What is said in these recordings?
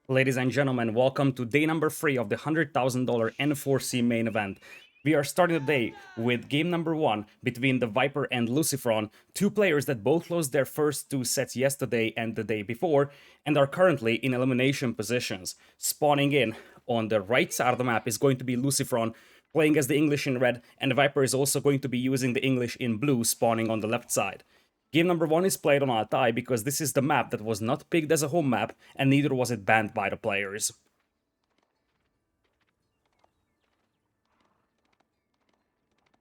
Ladies and gentlemen, welcome to day number 3 of the $100,000 N4C Main Event. We are starting the day with game number 1 between TheViper and LucifroN, two players that both lost their first two sets yesterday and the day before, and are currently in elimination positions. Spawning in on the right side of the map is going to be LucifroN, playing as the English in red, and TheViper is also going to be using the English in blue, spawning on the left side. Game number 1 is played on Altai because this is the map that was not picked as a home map, and neither was it banned by the players.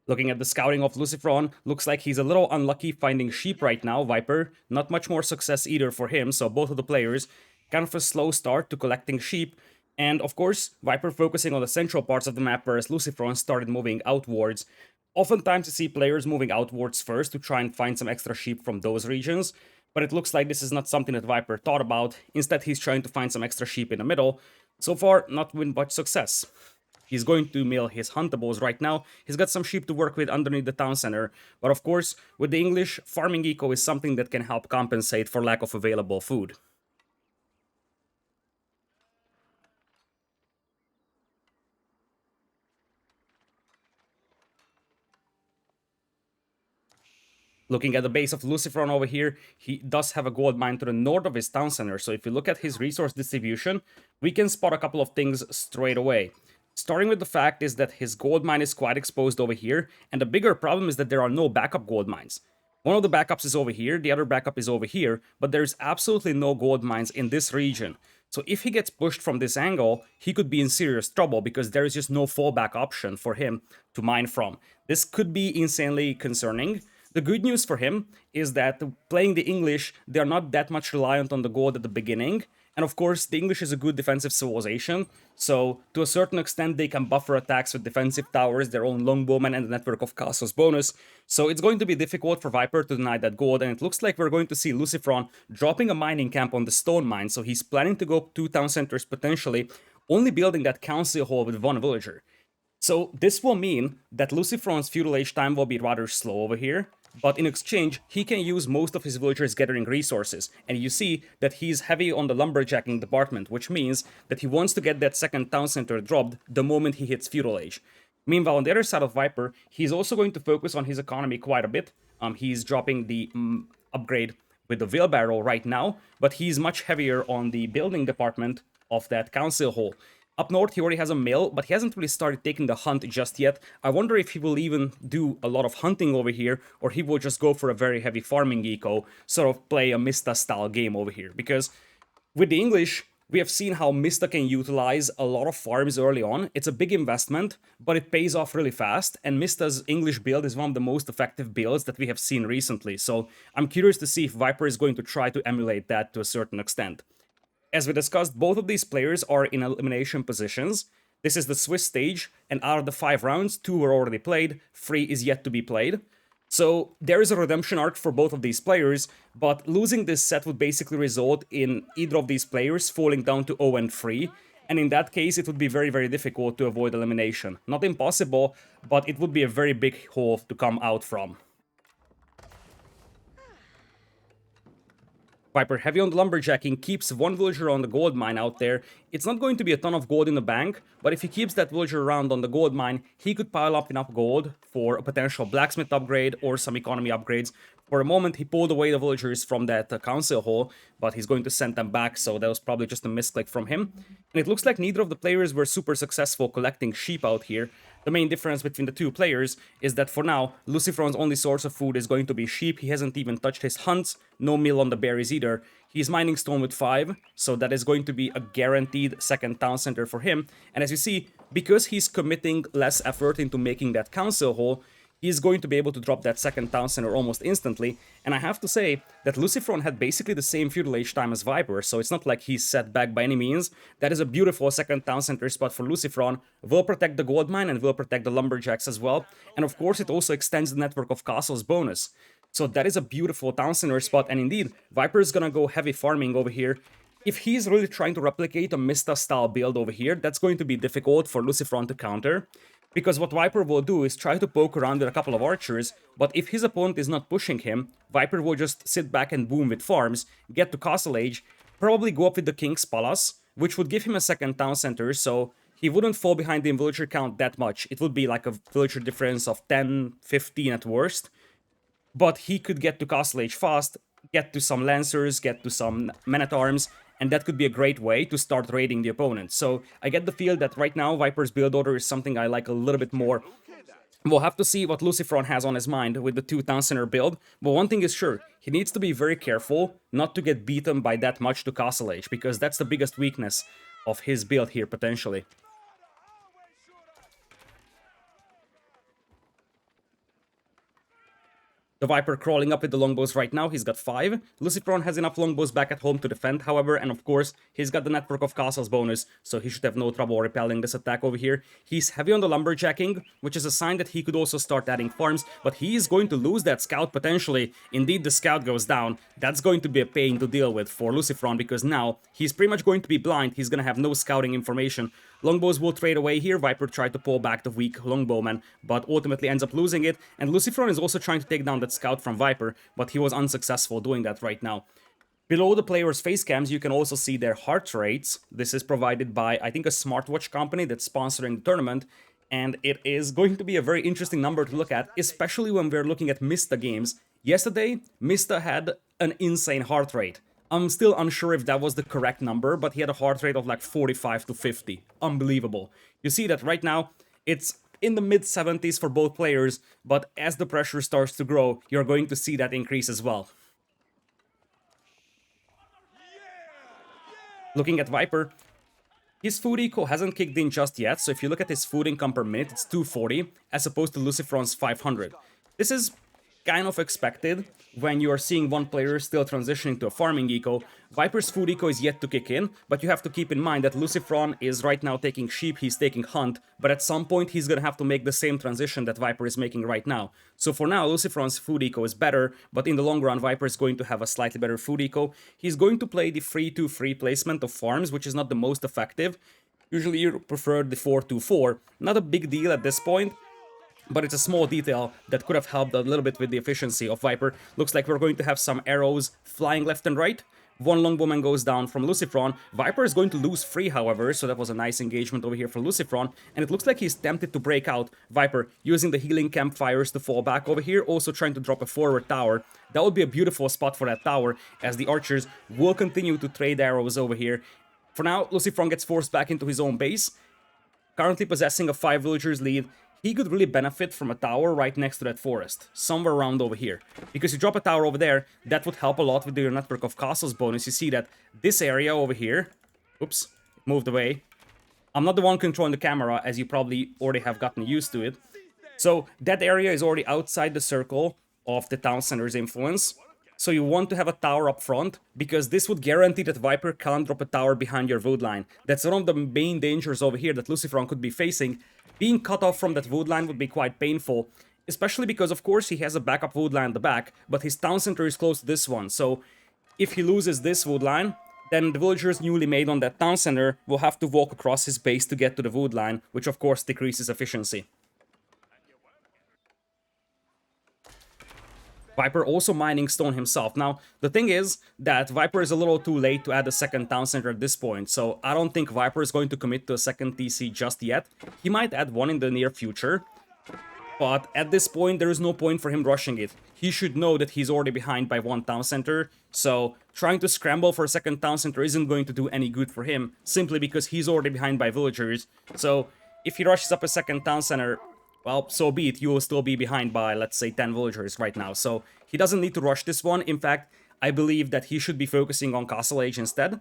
Looking at the scouting of LucifroN, looks like he's a little unlucky finding sheep right now, Viper. Not much more success either for him, so both of the players kind of a slow start to collecting sheep. And of course, Viper focusing on the central parts of the map, whereas LucifroN started moving outwards. Oftentimes you see players moving outwards first to try and find some extra sheep from those regions, but it looks like this is not something that Viper thought about. Instead, he's trying to find some extra sheep in the middle. So far, not with much success. He's going to mill his huntables right now. He's got some sheep to work with underneath the town center, but of course, with the English, farming eco is something that can help compensate for lack of available food. Looking at the base of LucifroN over here, he does have a gold mine to the north of his town center, so if you look at his resource distribution, we can spot a couple of things straight away. Starting with the fact is that his gold mine is quite exposed over here, and the bigger problem is that there are no backup gold mines. One of the backups is over here, the other backup is over here, but there's absolutely no gold mines in this region. So if he gets pushed from this angle, he could be in serious trouble because there is just no fallback option for him to mine from. This could be insanely concerning. The good news for him is that playing the English, they are not that much reliant on the gold at the beginning. And of course, the English is a good defensive civilization, so to a certain extent they can buffer attacks with defensive towers, their own longbowmen, and the network of castles bonus. So it's going to be difficult for Viper to deny that gold, and it looks like we're going to see LucifroN dropping a mining camp on the stone mine, so he's planning to go 2 town centers potentially, only building that council hall with 1 villager. So this will mean that LucifroN's Feudal Age time will be rather slow over here, but in exchange, he can use most of his villagers gathering resources, and you see that he's heavy on the lumberjacking department, which means that he wants to get that second town center dropped the moment he hits Feudal Age. Meanwhile, on the other side of Viper, he's also going to focus on his economy quite a bit. He's dropping the upgrade with the wheelbarrow right now, but he's much heavier on the building department of that council hall. Up north, he already has a mill, but he hasn't really started taking the hunt just yet. I wonder if he will even do a lot of hunting over here, or he will just go for a very heavy farming eco, sort of play a Mista-style game over here. Because with the English, we have seen how Mista can utilize a lot of farms early on. It's a big investment, but it pays off really fast, and Mista's English build is one of the most effective builds that we have seen recently. So I'm curious to see if Viper is going to try to emulate that to a certain extent. As we discussed, both of these players are in elimination positions. This is the Swiss stage, and out of the 5 rounds, 2 were already played, 3 is yet to be played. So there is a redemption arc for both of these players, but losing this set would basically result in either of these players falling down to 0 and 3, and in that case it would be very, very difficult to avoid elimination. Not impossible, but it would be a very big hole to come out from. Viper heavy on the lumberjacking, keeps 1 villager on the gold mine out there. It's not going to be a ton of gold in the bank, but if he keeps that villager around on the gold mine, he could pile up enough gold for a potential blacksmith upgrade or some economy upgrades. For a moment, he pulled away the villagers from that council hall, but he's going to send them back, so that was probably just a misclick from him. And it looks like neither of the players were super successful collecting sheep out here. The main difference between the two players is that for now, LucifroN's only source of food is going to be sheep. He hasn't even touched his hunts, no mill on the berries either. He's mining stone with 5, so that is going to be a guaranteed second town center for him. And as you see, because he's committing less effort into making that council hall, he's going to be able to drop that second town center almost instantly. And I have to say that LucifroN had basically the same Feudal Age time as Viper, so it's not like he's set back by any means. That is a beautiful second town center spot for LucifroN. Will protect the gold mine and will protect the lumberjacks as well. And of course it also extends the network of castles bonus. So that is a beautiful town center spot, and indeed, Viper is gonna go heavy farming over here. If he's really trying to replicate a Mista-style build over here, that's going to be difficult for LucifroN to counter. Because what Viper will do is try to poke around with a couple of archers, but if his opponent is not pushing him, Viper will just sit back and boom with farms, get to Castle Age, probably go up with the King's Palace, which would give him a second town center, so he wouldn't fall behind the villager count that much. It would be like a villager difference of 10, 15 at worst. But he could get to Castle Age fast, get to some Lancers, get to some Men-at-Arms, and that could be a great way to start raiding the opponent. So I get the feel that right now Viper's build order is something I like a little bit more. We'll have to see what LucifroN has on his mind with the 2 Town Center build, but one thing is sure, he needs to be very careful not to get beaten by that much to Castle Age, because that's the biggest weakness of his build here, potentially. The Viper crawling up with the longbows right now, he's got 5. LucifroN has enough longbows back at home to defend, however, and of course, he's got the network of castles bonus, so he should have no trouble repelling this attack over here. He's heavy on the lumberjacking, which is a sign that he could also start adding farms, but he is going to lose that scout potentially. Indeed, the scout goes down. That's going to be a pain to deal with for LucifroN, because now he's pretty much going to be blind. He's going to have no scouting information. Longbows will trade away here. Viper tried to pull back the weak longbowman, but ultimately ends up losing it. And LucifroN is also trying to take down that scout from Viper, but he was unsuccessful doing that right now. Below the players' face cams, you can also see their heart rates. This is provided by, I think, a smartwatch company that's sponsoring the tournament. And it is going to be a very interesting number to look at, especially when we're looking at Mista games. Yesterday, Mista had an insane heart rate. I'm still unsure if that was the correct number, but he had a heart rate of like 45 to 50. Unbelievable. You see that right now, it's in the mid-70s for both players, but as the pressure starts to grow, you're going to see that increase as well. Looking at Viper, his food eco hasn't kicked in just yet, so if you look at his food income per minute, it's 240, as opposed to LucifroN's 500. This is kind of expected when you are seeing one player still transitioning to a farming eco. Viper's food eco is yet to kick in, but you have to keep in mind that LucifroN is right now taking sheep, he's taking hunt, but at some point he's gonna have to make the same transition that Viper is making right now. So for now, LucifroN's food eco is better, but in the long run, Viper is going to have a slightly better food eco. He's going to play the 3-2-3 placement of farms, which is not the most effective. Usually you prefer the 4-2-4. Not a big deal at this point, but it's a small detail that could have helped a little bit with the efficiency of Viper. Looks like we're going to have some arrows flying left and right. One longbowman goes down from LucifroN. Viper is going to lose 3, however, so that was a nice engagement over here for LucifroN. And it looks like he's tempted to break out. Viper using the healing campfires to fall back over here, also trying to drop a forward tower. That would be a beautiful spot for that tower, as the archers will continue to trade arrows over here. For now, LucifroN gets forced back into his own base, currently possessing a 5 villagers lead. He could really benefit from a tower right next to that forest, somewhere around over here. Because you drop a tower over there, that would help a lot with your network of castles bonus. You see that this area over here, oops, moved away. I'm not the one controlling the camera, as you probably already have gotten used to it. So that area is already outside the circle of the town center's influence. So you want to have a tower up front, because this would guarantee that Viper can't drop a tower behind your wood line. That's one of the main dangers over here that LucifroN could be facing. Being cut off from that wood line would be quite painful, especially because, of course, he has a backup wood line at the back, but his town center is close to this one, so if he loses this wood line, then the villagers newly made on that town center will have to walk across his base to get to the wood line, which of course decreases efficiency. Viper also mining stone himself. Now, the thing is that Viper is a little too late to add a second town center at this point, so I don't think Viper is going to commit to a second TC just yet. He might add one in the near future, but at this point, there is no point for him rushing it. He should know that he's already behind by 1 town center, so trying to scramble for a second town center isn't going to do any good for him, simply because he's already behind by villagers. So if he rushes up a second town center, well, so be it, you will still be behind by, let's say, 10 villagers right now. So he doesn't need to rush this one. In fact, I believe that he should be focusing on Castle Age instead.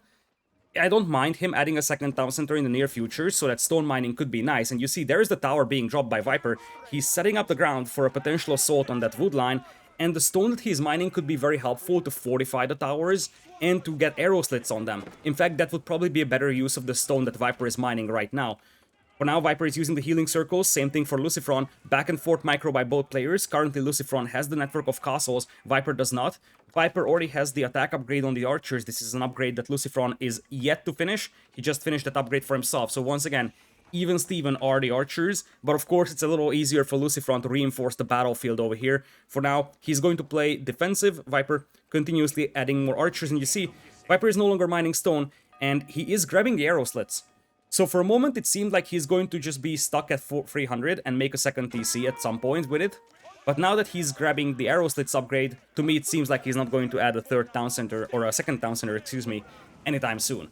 I don't mind him adding a second town center in the near future, so that stone mining could be nice. And you see, there's the tower being dropped by Viper. He's setting up the ground for a potential assault on that wood line, and the stone that he's mining could be very helpful to fortify the towers and to get arrow slits on them. In fact, that would probably be a better use of the stone that Viper is mining right now. For now, Viper is using the healing circles, same thing for LucifroN, back and forth micro by both players. Currently, LucifroN has the network of castles, Viper does not. Viper already has the attack upgrade on the archers. This is an upgrade that LucifroN is yet to finish. He just finished that upgrade for himself. So once again, even Steven are the archers, but of course it's a little easier for LucifroN to reinforce the battlefield over here. For now, he's going to play defensive, Viper continuously adding more archers, and you see, Viper is no longer mining stone, and he is grabbing the arrow slits. So for a moment, it seemed like he's going to just be stuck at 300 and make a second TC at some point with it. But now that he's grabbing the arrow slits upgrade, to me it seems like he's not going to add a third town center, or a second town center, excuse me, anytime soon.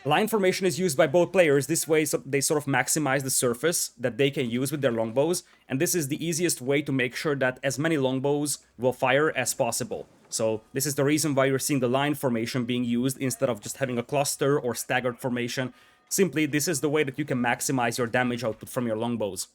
Line formation is used by both players. This way they sort of maximize the surface that they can use with their longbows, and this is the easiest way to make sure that as many longbows will fire as possible. So this is the reason why you're seeing the line formation being used instead of just having a cluster or staggered formation. Simply, this is the way that you can maximize your damage output from your longbows.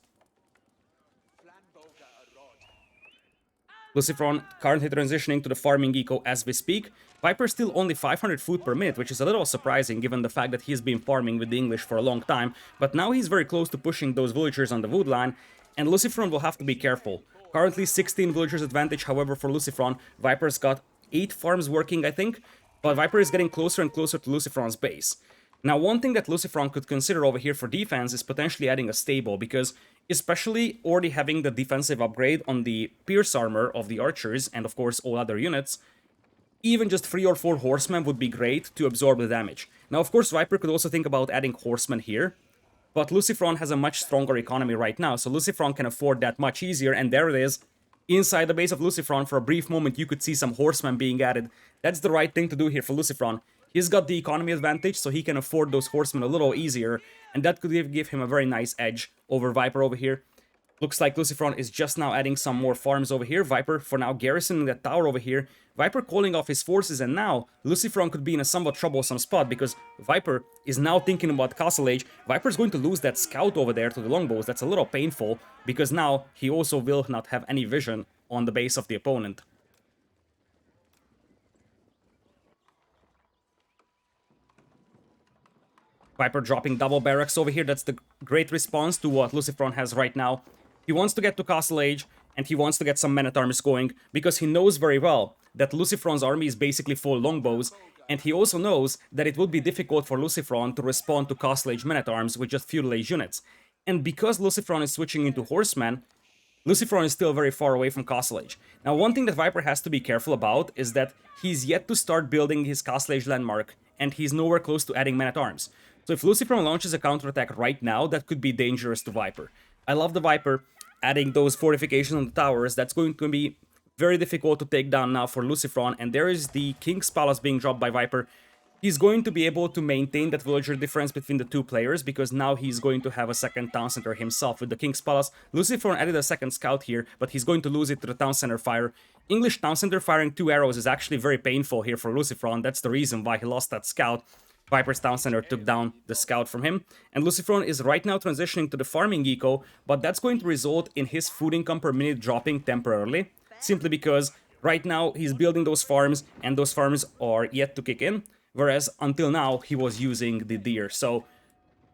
LucifroN currently transitioning to the farming eco as we speak. Viper still only 500 food per minute, which is a little surprising given the fact that he's been farming with the English for a long time, but now he's very close to pushing those villagers on the wood line, and LucifroN will have to be careful. Currently 16 villagers advantage, however, for LucifroN. Viper's got 8 farms working, I think, but Viper is getting closer and closer to LucifroN's base. Now, one thing that LucifroN could consider over here for defense is potentially adding a stable, because especially already having the defensive upgrade on the pierce armor of the archers, and of course all other units, even just 3 or 4 horsemen would be great to absorb the damage. Now, of course, Viper could also think about adding horsemen here, but LucifroN has a much stronger economy right now, so LucifroN can afford that much easier, and there it is. Inside the base of LucifroN, for a brief moment, you could see some horsemen being added. That's the right thing to do here for LucifroN. He's got the economy advantage, so he can afford those horsemen a little easier, and that could give him a very nice edge over Viper over here. Looks like LucifroN is just now adding some more farms over here. Viper, for now, garrisoning that tower over here. Viper calling off his forces, and now LucifroN could be in a somewhat troublesome spot, because Viper is now thinking about Castle Age. Viper's going to lose that scout over there to the longbows. That's a little painful, because now he also will not have any vision on the base of the opponent. Viper dropping double barracks over here. That's the great response to what LucifroN has right now. He wants to get to Castle Age, and he wants to get some men-at-arms going, because he knows very well that LucifroN's army is basically full longbows, and he also knows that it would be difficult for LucifroN to respond to Castle Age men-at-arms with just Feudal Age units. And because LucifroN is switching into horsemen, LucifroN is still very far away from Castle Age. Now, one thing that Viper has to be careful about is that he's yet to start building his Castle Age landmark, and he's nowhere close to adding men-at-arms. So if LucifroN launches a counterattack right now, that could be dangerous to Viper. I love the Viper adding those fortifications on the towers. That's going to be very difficult to take down now for LucifroN, and there is the King's Palace being dropped by Viper. He's going to be able to maintain that villager difference between the two players, because now he's going to have a second town center himself with the King's Palace. LucifroN added a second scout here, but he's going to lose it to the town center fire. English town center firing 2 arrows is actually very painful here for LucifroN. That's the reason why he lost that scout. Viper's town center took down the scout from him, and LucifroN is right now transitioning to the farming eco, but that's going to result in his food income per minute dropping temporarily, simply because right now he's building those farms, and those farms are yet to kick in, whereas until now he was using the deer. So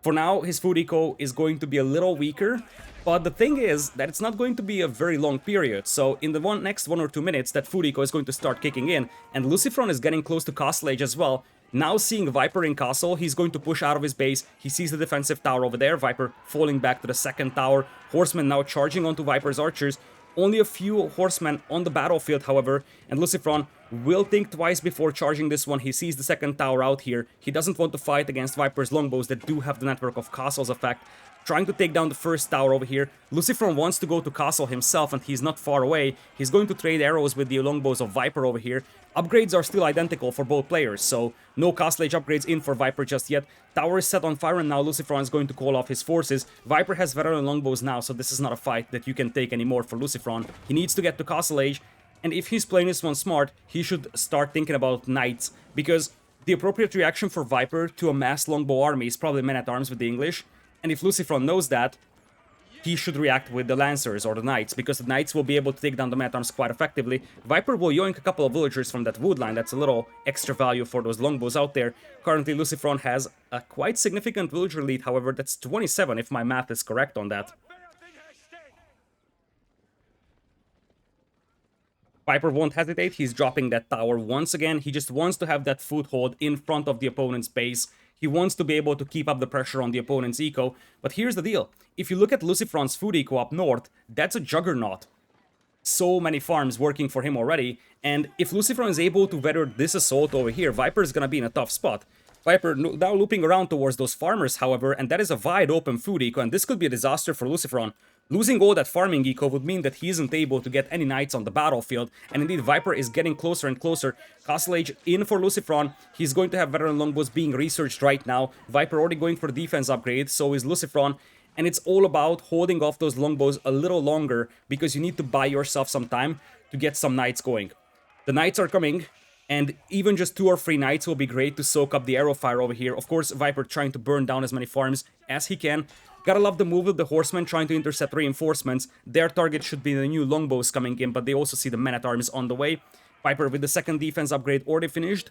for now his food eco is going to be a little weaker, but the thing is that it's not going to be a very long period, so in the next 1 or 2 minutes that food eco is going to start kicking in, and LucifroN is getting close to Castle Age as well. Now seeing Viper in Castle, he's going to push out of his base. He sees the defensive tower over there. Viper falling back to the second tower. Horsemen now charging onto Viper's archers. Only a few horsemen on the battlefield, however, and LucifroN will think twice before charging this one. He sees the second tower out here. He doesn't want to fight against Viper's longbows that do have the network of castles effect. Trying to take down the first tower over here. LucifroN wants to go to Castle himself, and he's not far away. He's going to trade arrows with the longbows of Viper over here. Upgrades are still identical for both players, so no Castle Age upgrades in for Viper just yet. Tower is set on fire, and now LucifroN is going to call off his forces. Viper has veteran longbows now, so this is not a fight that you can take anymore for LucifroN. He needs to get to Castle Age, and if he's playing this one smart, he should start thinking about knights, because the appropriate reaction for Viper to a mass longbow army is probably men-at-arms with the English. And if LucifroN knows that, he should react with the Lancers or the Knights, because the Knights will be able to take down the men-at-arms quite effectively. Viper will yoink a couple of villagers from that wood line. That's a little extra value for those longbows out there. Currently, LucifroN has a quite significant villager lead, however. That's 27 if my math is correct on that. Viper won't hesitate. He's dropping that tower once again. He just wants to have that foothold in front of the opponent's base. He wants to be able to keep up the pressure on the opponent's eco. But here's the deal. If you look at LucifroN's food eco up north, that's a juggernaut. So many farms working for him already. And if LucifroN is able to weather this assault over here, Viper is going to be in a tough spot. Viper now looping around towards those farmers, however, and that is a wide open food eco, and this could be a disaster for LucifroN. Losing all that farming eco would mean that he isn't able to get any knights on the battlefield, and indeed Viper is getting closer and closer. Castle Age in for LucifroN. He's going to have veteran longbows being researched right now. Viper already going for defense upgrade, so is LucifroN. And it's all about holding off those longbows a little longer, because you need to buy yourself some time to get some knights going. The knights are coming, and even just 2 or 3 knights will be great to soak up the arrow fire over here. Of course, Viper trying to burn down as many farms as he can. Gotta love the move with the horsemen trying to intercept reinforcements. Their target should be the new longbows coming in, but they also see the men-at-arms on the way. Viper with the second defense upgrade already finished.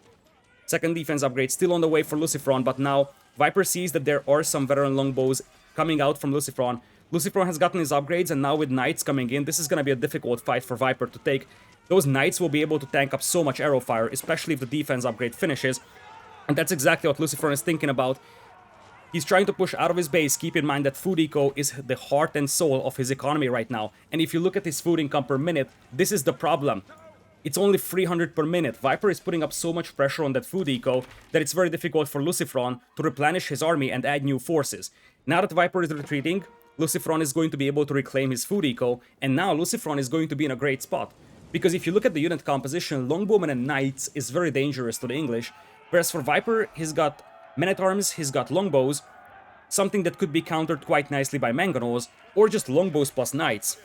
Second defense upgrade still on the way for LucifroN, but now Viper sees that there are some veteran longbows coming out from LucifroN. LucifroN has gotten his upgrades, and now with knights coming in, this is gonna be a difficult fight for Viper to take. Those knights will be able to tank up so much arrow fire, especially if the defense upgrade finishes. And that's exactly what LucifroN is thinking about. He's trying to push out of his base. Keep in mind that food eco is the heart and soul of his economy right now. And if you look at his food income per minute, this is the problem. It's only 300 per minute. Viper is putting up so much pressure on that food eco that it's very difficult for LucifroN to replenish his army and add new forces. Now that Viper is retreating, LucifroN is going to be able to reclaim his food eco, and now LucifroN is going to be in a great spot. Because if you look at the unit composition, Longbowmen and Knights is very dangerous to the English, whereas for Viper, he's got men-at-arms, he's got longbows, something that could be countered quite nicely by mangonels, or just longbows plus knights.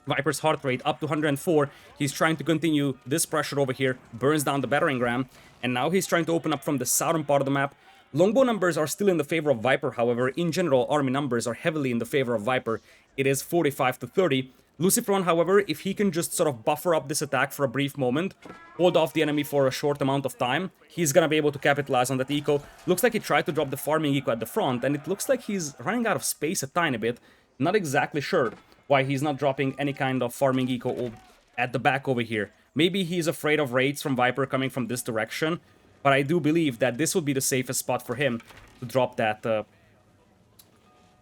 Viper's heart rate up to 104, he's trying to continue this pressure over here, burns down the battering ram, and now he's trying to open up from the southern part of the map. Longbow numbers are still in the favor of Viper, however, in general, army numbers are heavily in the favor of Viper. It is 45 to 30. LucifroN, however, if he can just sort of buffer up this attack for a brief moment, hold off the enemy for a short amount of time, he's gonna be able to capitalize on that eco. Looks like he tried to drop the farming eco at the front, and it looks like he's running out of space a tiny bit. Not exactly sure why he's not dropping any kind of farming eco at the back over here. Maybe he's afraid of raids from Viper coming from this direction, but I do believe that this would be the safest spot for him to drop that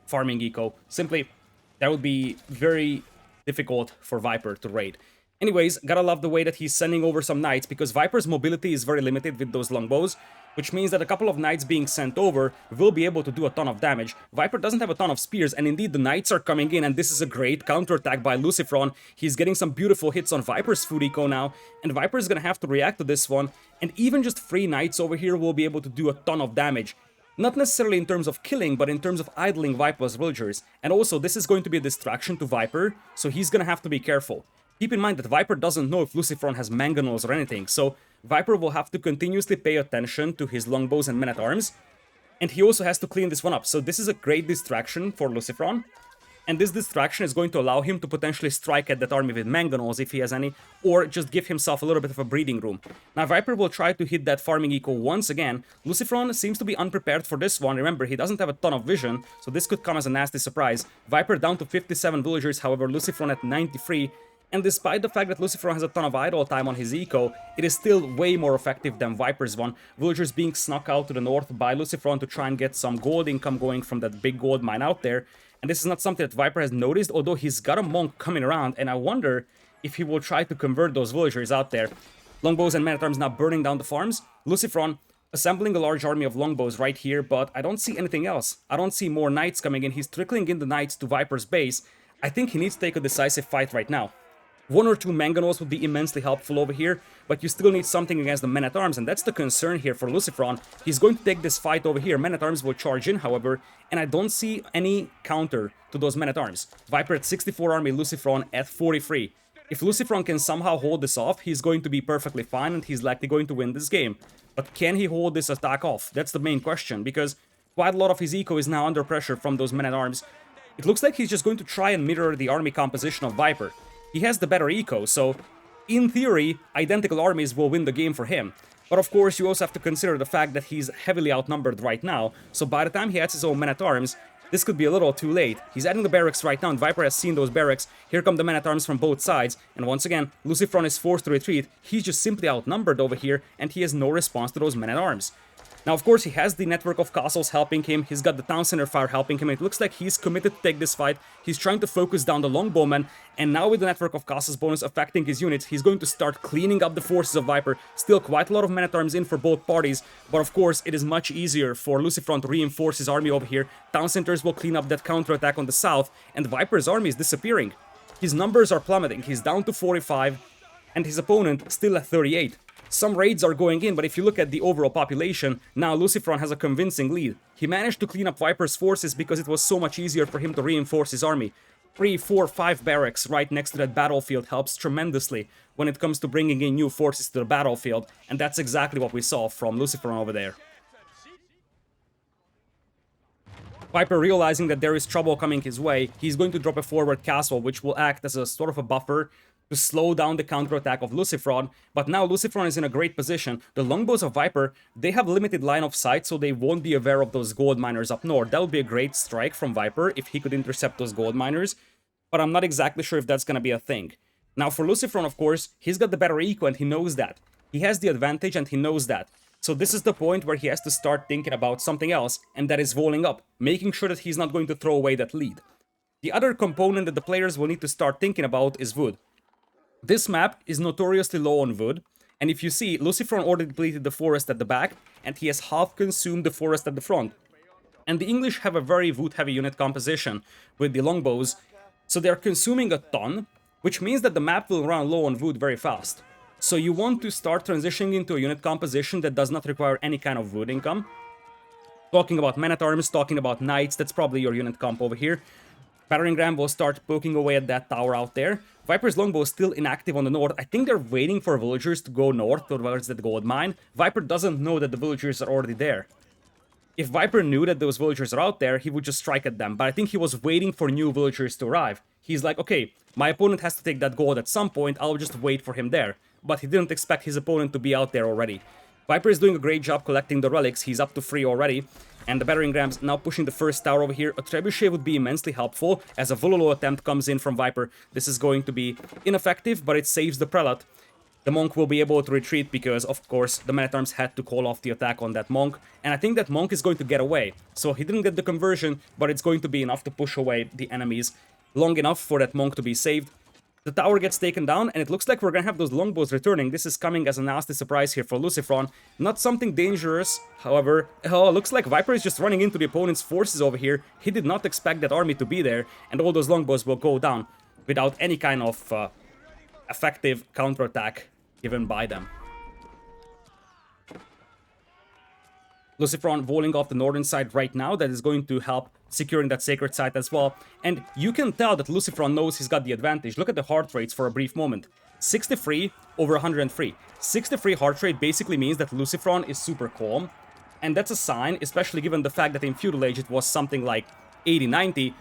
farming eco. Simply, that would be very difficult for Viper to raid. Anyways, gotta love the way that he's sending over some knights, because Viper's mobility is very limited with those longbows, which means that a couple of knights being sent over will be able to do a ton of damage. Viper doesn't have a ton of spears, and indeed the knights are coming in, and this is a great counterattack by LucifroN. He's getting some beautiful hits on Viper's food eco now, and Viper's gonna have to react to this one, and even just 3 knights over here will be able to do a ton of damage. Not necessarily in terms of killing, but in terms of idling Viper's villagers. And also, this is going to be a distraction to Viper, so he's gonna have to be careful. Keep in mind that Viper doesn't know if LucifroN has mangonels or anything, so Viper will have to continuously pay attention to his longbows and men-at-arms, and he also has to clean this one up. So this is a great distraction for LucifroN, and this distraction is going to allow him to potentially strike at that army with mangonels if he has any, or just give himself a little bit of a breathing room. Now Viper will try to hit that farming eco once again. LucifroN seems to be unprepared for this one. Remember, he doesn't have a ton of vision, so this could come as a nasty surprise. Viper down to 57 villagers, however, LucifroN at 93. And despite the fact that LucifroN has a ton of idle time on his eco, it is still way more effective than Viper's one. Villagers being snuck out to the north by LucifroN to try and get some gold income going from that big gold mine out there. And this is not something that Viper has noticed, although he's got a monk coming around, and I wonder if he will try to convert those villagers out there. Longbows and men-at-arms now burning down the farms. LucifroN assembling a large army of longbows right here, but I don't see anything else. I don't see more knights coming in. He's trickling in the knights to Viper's base. I think he needs to take a decisive fight right now. 1 or 2 mangonels would be immensely helpful over here, but you still need something against the men-at-arms, and that's the concern here for LucifroN. He's going to take this fight over here. Men-at-arms will charge in, however, and I don't see any counter to those men-at-arms. Viper at 64 army, LucifroN at 43. If LucifroN can somehow hold this off, he's going to be perfectly fine, and he's likely going to win this game. But can he hold this attack off? That's the main question, because quite a lot of his eco is now under pressure from those men-at-arms. It looks like he's just going to try and mirror the army composition of Viper. He has the better eco, so in theory, identical armies will win the game for him. But of course, you also have to consider the fact that he's heavily outnumbered right now, so by the time he adds his own men-at-arms, this could be a little too late. He's adding the barracks right now, and Viper has seen those barracks. Here come the men-at-arms from both sides, and once again, LucifroN is forced to retreat. He's just simply outnumbered over here, and he has no response to those men-at-arms. Now, of course, he has the network of castles helping him. He's got the town center fire helping him. It looks like he's committed to take this fight. He's trying to focus down the longbowmen. And now with the network of castles bonus affecting his units, he's going to start cleaning up the forces of Viper. Still quite a lot of men-at-arms in for both parties. But of course, it is much easier for LucifroN to reinforce his army over here. Town centers will clean up that counterattack on the south. And Viper's army is disappearing. His numbers are plummeting. He's down to 45. And his opponent still at 38. Some raids are going in, but if you look at the overall population, now LucifroN has a convincing lead. He managed to clean up Viper's forces because it was so much easier for him to reinforce his army. 3, 4, 5 barracks right next to that battlefield helps tremendously when it comes to bringing in new forces to the battlefield, and that's exactly what we saw from LucifroN over there. Viper, realizing that there is trouble coming his way, he's going to drop a forward castle, which will act as a sort of a buffer to slow down the counterattack of LucifroN, but now LucifroN is in a great position. The longbows of Viper, they have limited line of sight, so they won't be aware of those gold miners up north. That would be a great strike from Viper if he could intercept those gold miners, but I'm not exactly sure if that's going to be a thing. Now for LucifroN, of course, he's got the better eco and he knows that. He has the advantage and he knows that. So this is the point where he has to start thinking about something else, and that is walling up, making sure that he's not going to throw away that lead. The other component that the players will need to start thinking about is wood. This map is notoriously low on wood, and if you see, LucifroN already depleted the forest at the back, and he has half consumed the forest at the front. And the English have a very wood-heavy unit composition with the longbows, so they're consuming a ton, which means that the map will run low on wood very fast. So you want to start transitioning into a unit composition that does not require any kind of wood income. Talking about men-at-arms, talking about knights, that's probably your unit comp over here. Battering ram will start poking away at that tower out there. Viper's longbow is still inactive on the north. I think they're waiting for villagers to go north towards that gold mine. Viper doesn't know that the villagers are already there. If Viper knew that those villagers are out there, he would just strike at them. But I think he was waiting for new villagers to arrive. He's like, okay, my opponent has to take that gold at some point, I'll just wait for him there. But he didn't expect his opponent to be out there already. Viper is doing a great job collecting the relics. He's up to 3 already. And the battering rams now pushing the first tower over here. A trebuchet would be immensely helpful as a Vololo attempt comes in from Viper. This is going to be ineffective, but it saves the prelate. The monk will be able to retreat because, of course, the men-at-arms had to call off the attack on that monk. And I think that monk is going to get away. So he didn't get the conversion, but it's going to be enough to push away the enemies long enough for that monk to be saved. The tower gets taken down, and it looks like we're gonna have those longbows returning. This is coming as a nasty surprise here for LucifroN. Not something dangerous, however. Oh, looks like Viper is just running into the opponent's forces over here. He did not expect that army to be there, and all those longbows will go down without any kind of effective counterattack given by them. LucifroN walling off the northern side right now. That is going to help securing that sacred site as well. And you can tell that LucifroN knows he's got the advantage. Look at the heart rates for a brief moment. 63 over 103. 63 heart rate basically means that LucifroN is super calm. And that's a sign, especially given the fact that in Feudal Age it was something like 80-90.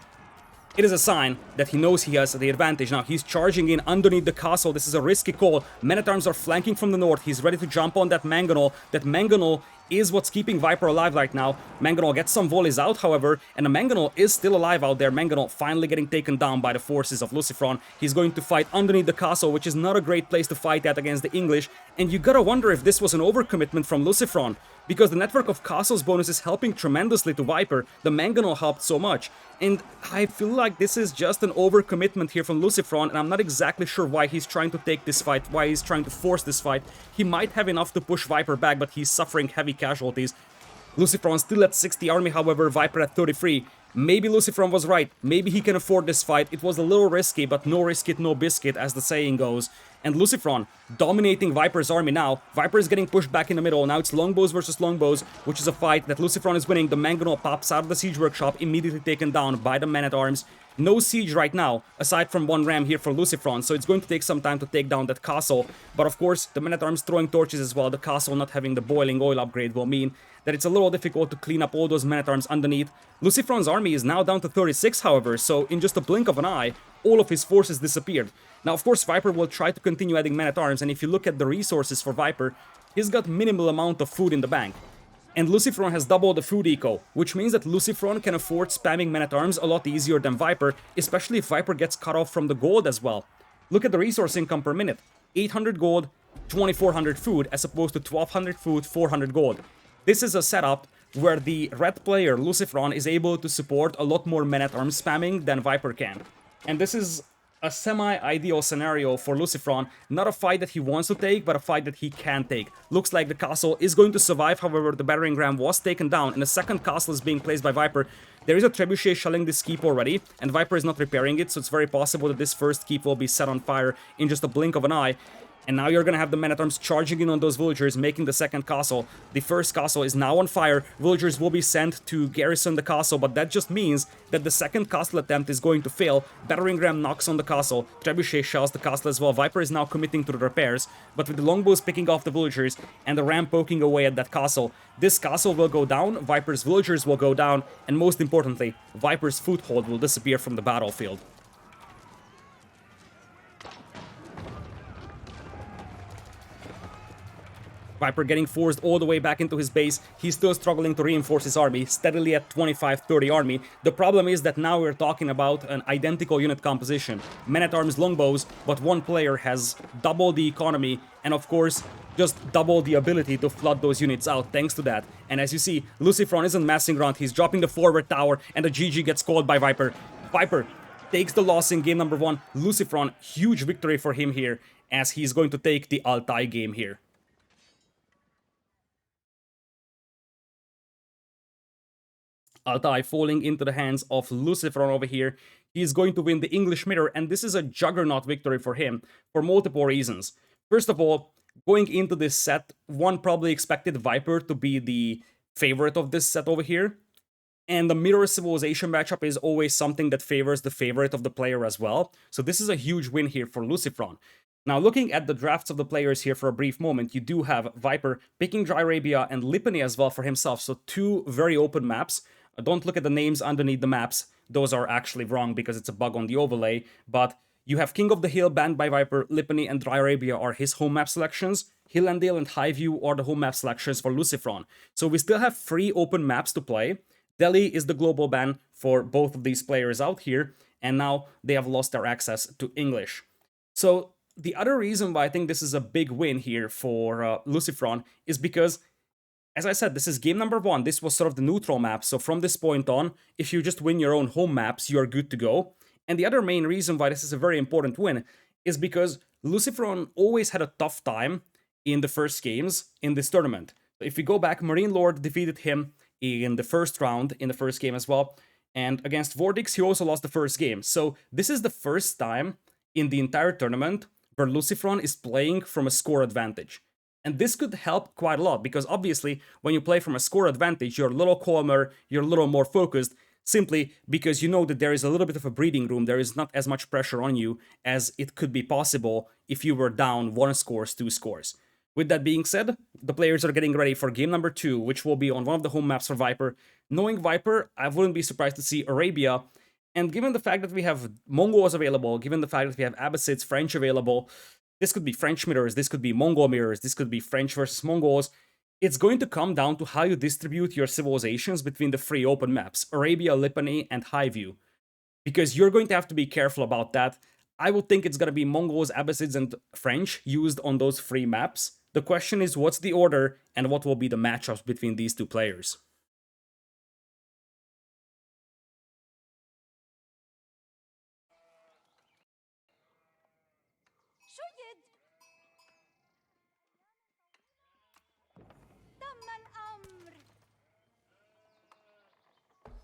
It is a sign that he knows he has the advantage. Now, he's charging in underneath the castle. This is a risky call. Men-at-arms are flanking from the north. He's ready to jump on that mangonel. That mangonel is what's keeping Viper alive right now. Mangonel gets some volleys out, however, and the mangonel is still alive out there. Mangonel finally getting taken down by the forces of LucifroN. He's going to fight underneath the castle, which is not a great place to fight at against the English. And you gotta wonder if this was an overcommitment from LucifroN, because the network of castles bonus is helping tremendously to Viper. The mangonel helped so much. And I feel like this is just an overcommitment here from LucifroN, and I'm not exactly sure why he's trying to take this fight, why he's trying to force this fight. He might have enough to push Viper back, but he's suffering heavy casualties. LucifroN still at 60 army, however, Viper at 33. Maybe LucifroN was right. Maybe he can afford this fight. It was a little risky, but no risk it, no biscuit, as the saying goes. And LucifroN dominating Viper's army now. Viper is getting pushed back in the middle. Now it's longbows versus longbows, which is a fight that LucifroN is winning. The mangonel pops out of the siege workshop, immediately taken down by the men-at-arms. No siege right now, aside from one ram here for LucifroN, so it's going to take some time to take down that castle. But of course, the men-at-arms throwing torches as well. The castle not having the boiling oil upgrade will mean that it's a little difficult to clean up all those men-at-arms underneath. LucifroN's army is now down to 36, however, so in just a blink of an eye, all of his forces disappeared. Now, of course, Viper will try to continue adding men-at-arms, and if you look at the resources for Viper, he's got minimal amount of food in the bank. And LucifroN has doubled the food eco, which means that LucifroN can afford spamming men-at-arms a lot easier than Viper, especially if Viper gets cut off from the gold as well. Look at the resource income per minute. 800 gold, 2400 food, as opposed to 1200 food, 400 gold. this is a setup where the red player, LucifroN, is able to support a lot more men-at-arms spamming than Viper can. And this is a semi-ideal scenario for LucifroN, not a fight that he wants to take, but a fight that he can take. Looks like the castle is going to survive, however, the battering ram was taken down, and the second castle is being placed by Viper. There is a trebuchet shelling this keep already, and Viper is not repairing it, so it's very possible that this first keep will be set on fire in just a blink of an eye. And now you're gonna have the men-at-arms charging in on those villagers, making the second castle. The first castle is now on fire. Villagers will be sent to garrison the castle, but that just means that the second castle attempt is going to fail. Battering ram knocks on the castle. Trebuchet shells the castle as well. Viper is now committing to the repairs, but with the longbows picking off the villagers and the ram poking away at that castle, this castle will go down, Viper's villagers will go down, and most importantly, Viper's foothold will disappear from the battlefield. Viper getting forced all the way back into his base. He's still struggling to reinforce his army, steadily at 25-30 army. The problem is that now we're talking about an identical unit composition. Men-at-arms longbows, but one player has double the economy and of course just double the ability to flood those units out thanks to that. And as you see, LucifroN isn't messing around. He's dropping the forward tower and the GG gets called by Viper. Viper takes the loss in game number 1. LucifroN, huge victory for him here as he's going to take the Altai game here. Altai falling into the hands of LucifroN over here. He's going to win the English Mirror, and this is a juggernaut victory for him for multiple reasons. First of all, going into this set, one probably expected Viper to be the favorite of this set over here. And the Mirror Civilization matchup is always something that favors the favorite of the player as well. So this is a huge win here for LucifroN. Now, looking at the drafts of the players here for a brief moment, you do have Viper picking Dry Arabia and Lipany as well for himself. So two very open maps. Don't look at the names underneath the maps. Those are actually wrong because it's a bug on the overlay. But you have King of the Hill banned by Viper, Lipany and Dry Arabia are his home map selections. Hill and Dale and Highview are the home map selections for LucifroN. So we still have 3 open maps to play. Delhi is the global ban for both of these players out here. And now they have lost their access to English. So the other reason why I think this is a big win here for LucifroN is because, as I said, this is game number 1. This was sort of the neutral map. So from this point on, if you just win your own home maps, you are good to go. And the other main reason why this is a very important win is because LucifroN always had a tough time in the first games in this tournament. If we go back, Marine Lord defeated him in the first round, in the first game as well. And against Vordix, he also lost the first game. So this is the first time in the entire tournament where LucifroN is playing from a score advantage. And this could help quite a lot, because obviously, when you play from a score advantage, you're a little calmer, you're a little more focused, simply because you know that there is a little bit of a breathing room, there is not as much pressure on you as it could be possible if you were down 1 score, 2 scores. With that being said, the players are getting ready for game number 2, which will be on one of the home maps for Viper. Knowing Viper, I wouldn't be surprised to see Arabia, and given the fact that we have Mongols available, given the fact that we have Abbasids, French available, this could be French mirrors, this could be Mongol mirrors, this could be French versus Mongols. It's going to come down to how you distribute your civilizations between the 3 open maps, Arabia, Lipany, and Highview. Because you're going to have to be careful about that. I would think it's going to be Mongols, Abbasids, and French used on those 3 maps. The question is, what's the order, and what will be the matchups between these 2 players?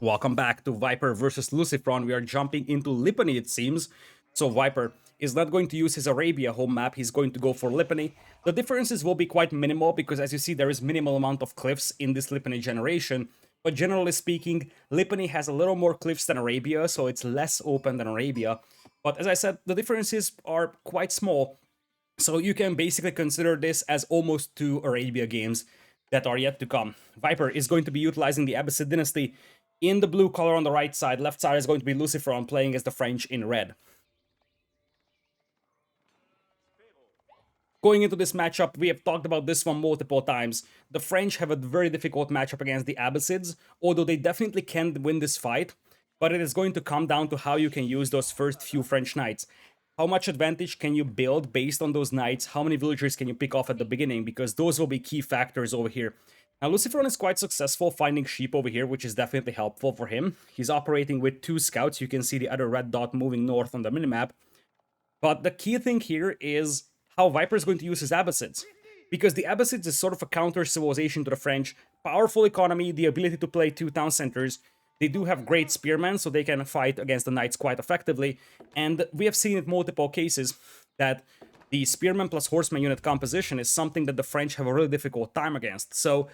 Welcome back to Viper versus LucifroN. We are jumping into Lipany, it seems. So Viper is not going to use his Arabia home map, he's going to go for Lipany. The differences will be quite minimal because, as you see, there is minimal amount of cliffs in this Lipany generation. But generally speaking, Lipany has a little more cliffs than Arabia, so it's less open than Arabia. But as I said, the differences are quite small. So you can basically consider this as almost 2 Arabia games that are yet to come. Viper is going to be utilizing the Abbasid dynasty in the blue color on the right side. Left side is going to be LucifroN playing as the French in red. Going into this matchup, we have talked about this one multiple times. The French have a very difficult matchup against the Abbasids, although they definitely can win this fight, but it is going to come down to how you can use those first few French knights. How much advantage can you build based on those knights? How many villagers can you pick off at the beginning? Because those will be key factors over here. Now, LucifroN is quite successful finding sheep over here, which is definitely helpful for him. He's operating with 2 scouts. You can see the other red dot moving north on the minimap. But the key thing here is how Viper is going to use his Abbasids. Because the Abbasids is sort of a counter-civilization to the French. Powerful economy, the ability to play 2 town centers. They do have great spearmen, so they can fight against the knights quite effectively. And we have seen in multiple cases that the spearmen plus horseman unit composition is something that the French have a really difficult time against. So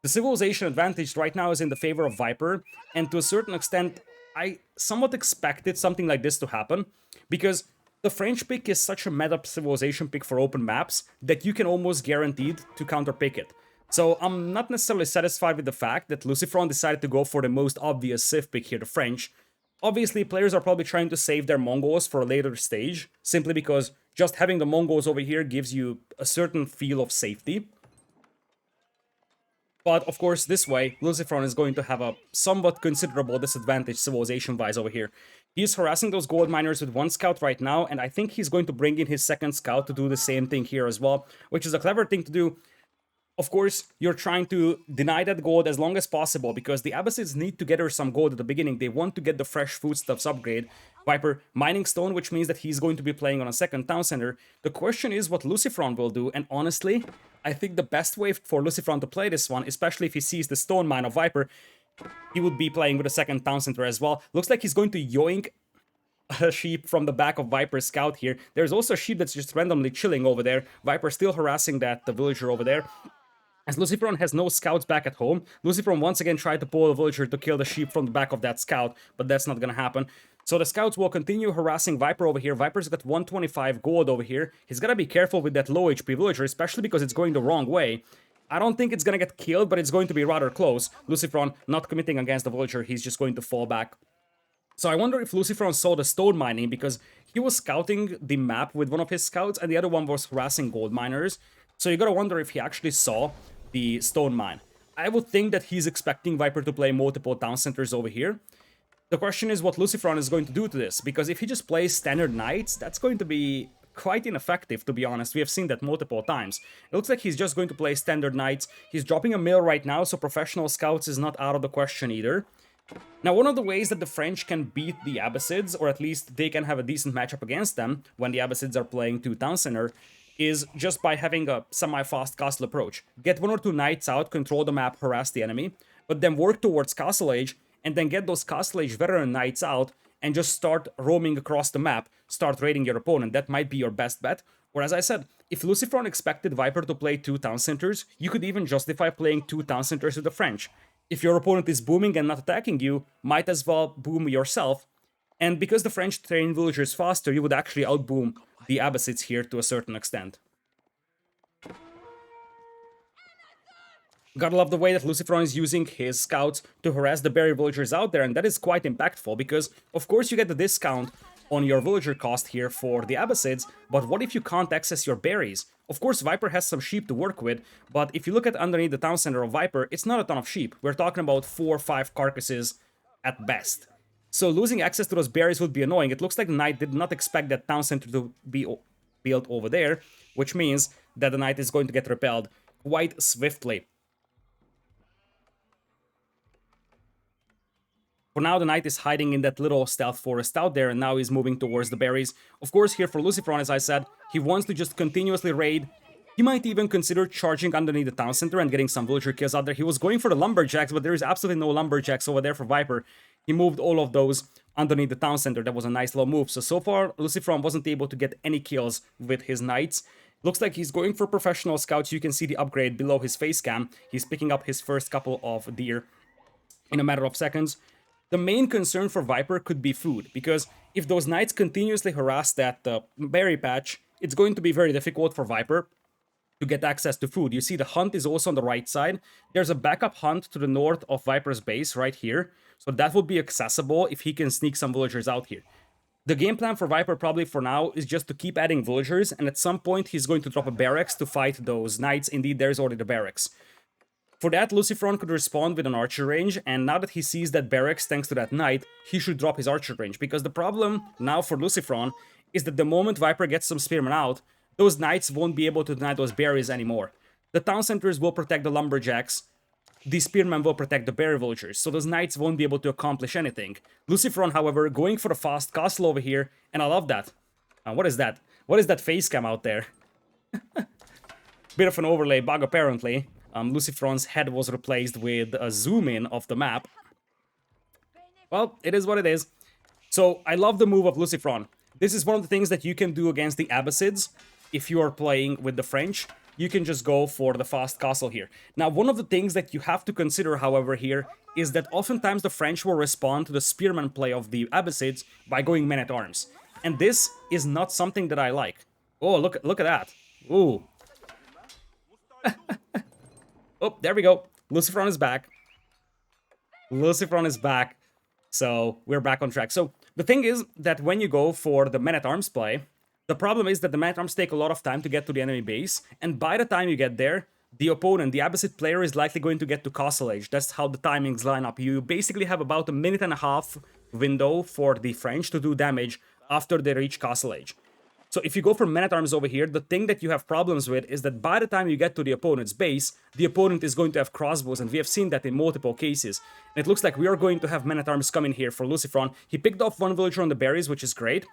the civilization advantage right now is in the favor of Viper, and to a certain extent, I somewhat expected something like this to happen, because the French pick is such a meta civilization pick for open maps that you can almost guaranteed to counterpick it. So I'm not necessarily satisfied with the fact that LucifroN decided to go for the most obvious Civ pick here, the French. Obviously, players are probably trying to save their Mongols for a later stage, simply because just having the Mongols over here gives you a certain feel of safety. But of course, this way, LucifroN is going to have a somewhat considerable disadvantage civilization-wise over here. He's harassing those gold miners with 1 scout right now, and I think he's going to bring in his 2nd scout to do the same thing here as well, which is a clever thing to do. Of course, you're trying to deny that gold as long as possible, because the Abbasids need to gather some gold at the beginning. They want to get the fresh foodstuffs upgrade. Viper mining stone, which means that he's going to be playing on a 2nd town center. The question is what LucifroN will do, and honestly, I think the best way for LucifroN to play this one, especially if he sees the stone mine of Viper, he would be playing with a 2nd town center as well. Looks like he's going to yoink a sheep from the back of Viper's scout here. There's also a sheep that's just randomly chilling over there. Viper still harassing the villager over there. As LucifroN has no scouts back at home, LucifroN once again tried to pull a villager to kill the sheep from the back of that scout, but that's not gonna happen. So the scouts will continue harassing Viper over here. Viper's got 125 gold over here. He's gotta be careful with that low HP villager, especially because it's going the wrong way. I don't think it's gonna get killed, but it's going to be rather close. LucifroN not committing against the villager, he's just going to fall back. So I wonder if LucifroN saw the stone mining, because he was scouting the map with one of his scouts, and the other one was harassing gold miners. So you gotta wonder if he actually saw the stone mine. I would think that he's expecting Viper to play multiple town centers over here. The question is what LucifroN is going to do to this, because if he just plays standard knights, that's going to be quite ineffective, to be honest. We have seen that multiple times. It looks like he's just going to play standard knights. He's dropping a mill right now, so professional scouts is not out of the question either. Now, one of the ways that the French can beat the Abbasids, or at least they can have a decent matchup against them when the Abbasids are playing 2 town center, is just by having a semi-fast castle approach. Get 1 or 2 knights out, control the map, harass the enemy, but then work towards Castle Age, and then get those Castle Age veteran knights out, and just start roaming across the map, start raiding your opponent. That might be your best bet. Or as I said, if LucifroN expected Viper to play 2 town centers, you could even justify playing 2 town centers with the French. If your opponent is booming and not attacking you, might as well boom yourself. And because the French train villagers faster, you would actually outboom the Abbasids here to a certain extent. Gotta love the way that LucifroN is using his scouts to harass the berry villagers out there, and that is quite impactful, because of course you get the discount on your villager cost here for the Abbasids, but what if you can't access your berries? Of course, Viper has some sheep to work with, but if you look at underneath the town center of Viper, it's not a ton of sheep. We're talking about 4 or 5 carcasses at best. So losing access to those berries would be annoying. It looks like the knight did not expect that town center to be built over there, which means that the knight is going to get repelled quite swiftly. For now, the knight is hiding in that little stealth forest out there, and now he's moving towards the berries. Of course, here for LucifroN, as I said, he wants to just continuously raid. He might even consider charging underneath the town center and getting some villager kills out there. He was going for the lumberjacks, but there is absolutely no lumberjacks over there for Viper. He moved all of those underneath the town center. That was a nice little move. So far, LucifroN wasn't able to get any kills with his knights. Looks like he's going for professional scouts. You can see the upgrade below his face cam. He's picking up his first couple of deer in a matter of seconds. The main concern for Viper could be food, because if those knights continuously harass that berry patch, it's going to be very difficult for Viper to get access to food. You see the hunt is also on the right side. There's a backup hunt to the north of Viper's base right here, so that would be accessible if he can sneak some villagers out here. The game plan for Viper probably for now is just to keep adding villagers, and at some point he's going to drop a barracks to fight those knights. Indeed, there's already the barracks. For that, LucifroN could respond with an archer range, and now that he sees that barracks thanks to that knight, he should drop his archer range, because the problem now for LucifroN is that the moment Viper gets some spearmen out, those knights won't be able to deny those berries anymore. The town centers will protect the lumberjacks the Spearmen will protect the Berry Villagers, so those Knights won't be able to accomplish anything. LucifroN, however, going for the fast castle over here, and I love that. What is that? What is that face cam out there? Bit of an overlay bug, apparently. LucifroN's head was replaced with a zoom-in of the map. Well, it is what it is. So, I love the move of LucifroN. This is one of the things that you can do against the Abbasids if you are playing with the French. You can just go for the fast castle here. Now, one of the things that you have to consider, however, here is that oftentimes the French will respond to the spearman play of the Abbasids by going men-at-arms. And this is not something that I like. Oh, look at that. Ooh. Oh, there we go. LucifroN is back. LucifroN is back. So, we're back on track. So, the thing is that when you go for the men-at-arms play, the problem is that the men-at-arms take a lot of time to get to the enemy base, and by the time you get there, the opponent, the Abbasid player, is likely going to get to Castle Age. That's how the timings line up. You basically have about a minute and a half window for the French to do damage after they reach Castle Age. So if you go for men-at-arms over here, the thing that you have problems with is that by the time you get to the opponent's base, the opponent is going to have crossbows, and we have seen that in multiple cases. And it looks like we are going to have men-at-arms coming here for LucifroN. He picked off one villager on the berries, which is great.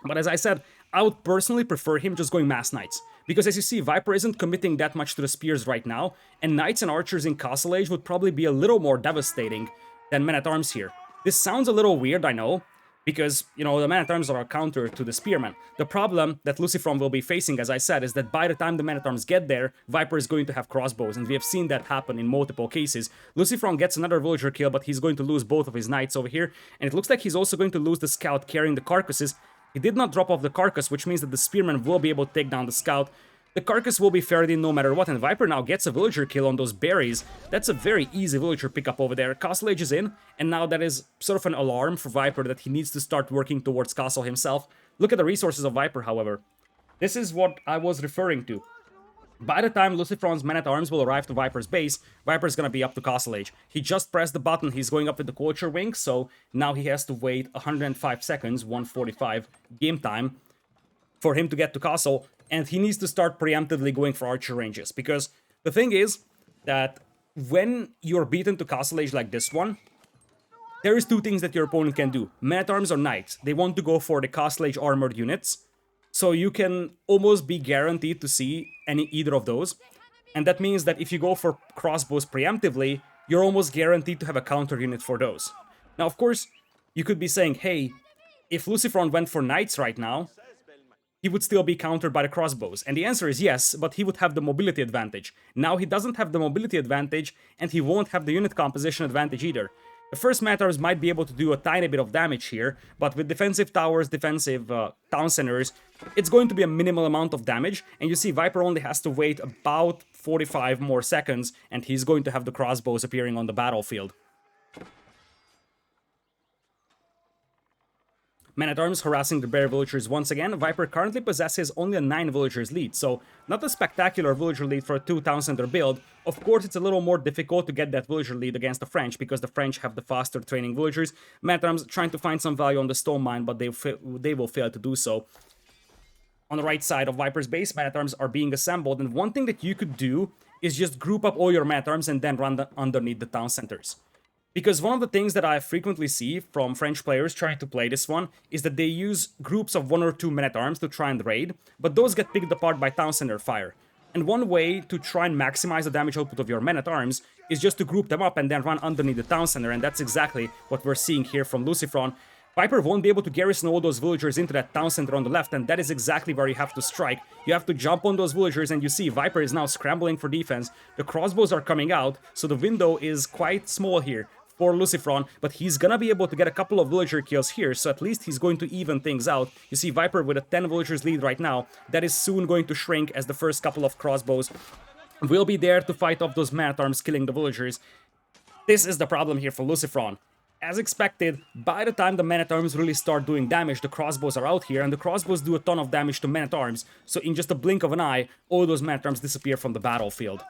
But as I said, I would personally prefer him just going Mass Knights. Because as you see, Viper isn't committing that much to the spears right now, and Knights and Archers in Castle Age would probably be a little more devastating than men-at-arms here. This sounds a little weird, I know, because, you know, the men-at-arms are a counter to the spearmen. The problem that LucifroN will be facing, as I said, is that by the time the men-at-arms get there, Viper is going to have crossbows, and we have seen that happen in multiple cases. LucifroN gets another villager kill, but he's going to lose both of his knights over here, and it looks like he's also going to lose the scout carrying the carcasses. He did not drop off the carcass, which means that the spearman will be able to take down the scout. The carcass will be ferried in no matter what, and Viper now gets a villager kill on those berries. That's a very easy villager pickup over there. Castle Age is in, and now that is sort of an alarm for Viper that he needs to start working towards Castle himself. Look at the resources of Viper, however. This is what I was referring to. By the time LucifroN's men-at-arms will arrive to Viper's base, Viper's gonna be up to Castle Age. He just pressed the button, he's going up with the Culture Wing, so now he has to wait 105 seconds, 145 game time, for him to get to Castle, and he needs to start preemptively going for Archer ranges, because the thing is that when you're beaten to Castle Age like this one, there is two things that your opponent can do. Men-at-arms or Knights. They want to go for the Castle Age armored units, so you can almost be guaranteed to see either of those. And that means that if you go for crossbows preemptively, you're almost guaranteed to have a counter unit for those. Now, of course, you could be saying, hey, if LucifroN went for Knights right now, he would still be countered by the crossbows. And the answer is yes, but he would have the mobility advantage. Now he doesn't have the mobility advantage, and he won't have the unit composition advantage either. The first men-at-arms might be able to do a tiny bit of damage here, but with defensive towers, defensive town centers, it's going to be a minimal amount of damage, and you see Viper only has to wait about 45 more seconds, and he's going to have the crossbows appearing on the battlefield. Men-at-arms harassing the Bear villagers once again. Viper currently possesses only a 9 villagers lead, so not a spectacular villager lead for a 2 town center build. Of course, it's a little more difficult to get that villager lead against the French, because the French have the faster training villagers. Men-at-arms trying to find some value on the stone mine, but they will fail to do so. On the right side of Viper's base, men-at-arms are being assembled, and one thing that you could do is just group up all your men-at-arms and then run underneath the town centers. Because one of the things that I frequently see from French players trying to play this one is that they use groups of 1 or 2 men-at-arms to try and raid, but those get picked apart by town center fire. And one way to try and maximize the damage output of your men-at-arms is just to group them up and then run underneath the town center, and that's exactly what we're seeing here from LucifroN. Viper won't be able to garrison all those villagers into that town center on the left, and that is exactly where you have to strike. You have to jump on those villagers, and you see Viper is now scrambling for defense. The crossbows are coming out, so the window is quite small here for LucifroN, but he's gonna be able to get a couple of villager kills here, so at least he's going to even things out. You see Viper with a 10 villagers lead right now. That is soon going to shrink as the first couple of crossbows will be there to fight off those men-at-arms killing the villagers. This is the problem here for LucifroN. As expected, by the time the men-at-arms really start doing damage, the crossbows are out here, and the crossbows do a ton of damage to men-at-arms, so in just a blink of an eye, all those men-at-arms disappear from the battlefield.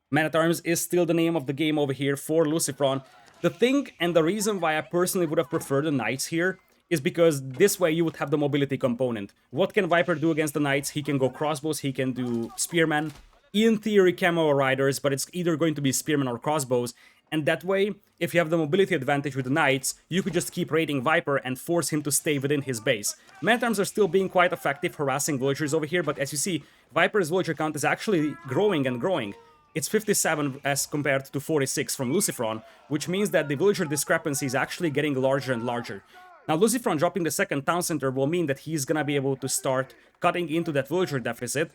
Men-at-arms is still the name of the game over here for LucifroN. The thing and the reason why I personally would have preferred the Knights here is because this way you would have the mobility component. What can Viper do against the Knights? He can go crossbows, he can do spearmen, in theory camo riders, but it's either going to be spearmen or crossbows. And that way, if you have the mobility advantage with the Knights, you could just keep raiding Viper and force him to stay within his base. Man-at-Arms are still being quite effective harassing villagers over here, but as you see, Viper's villager count is actually growing and growing. It's 57 as compared to 46 from LucifroN, which means that the villager discrepancy is actually getting larger and larger. Now, LucifroN dropping the second town center will mean that he's gonna be able to start cutting into that villager deficit.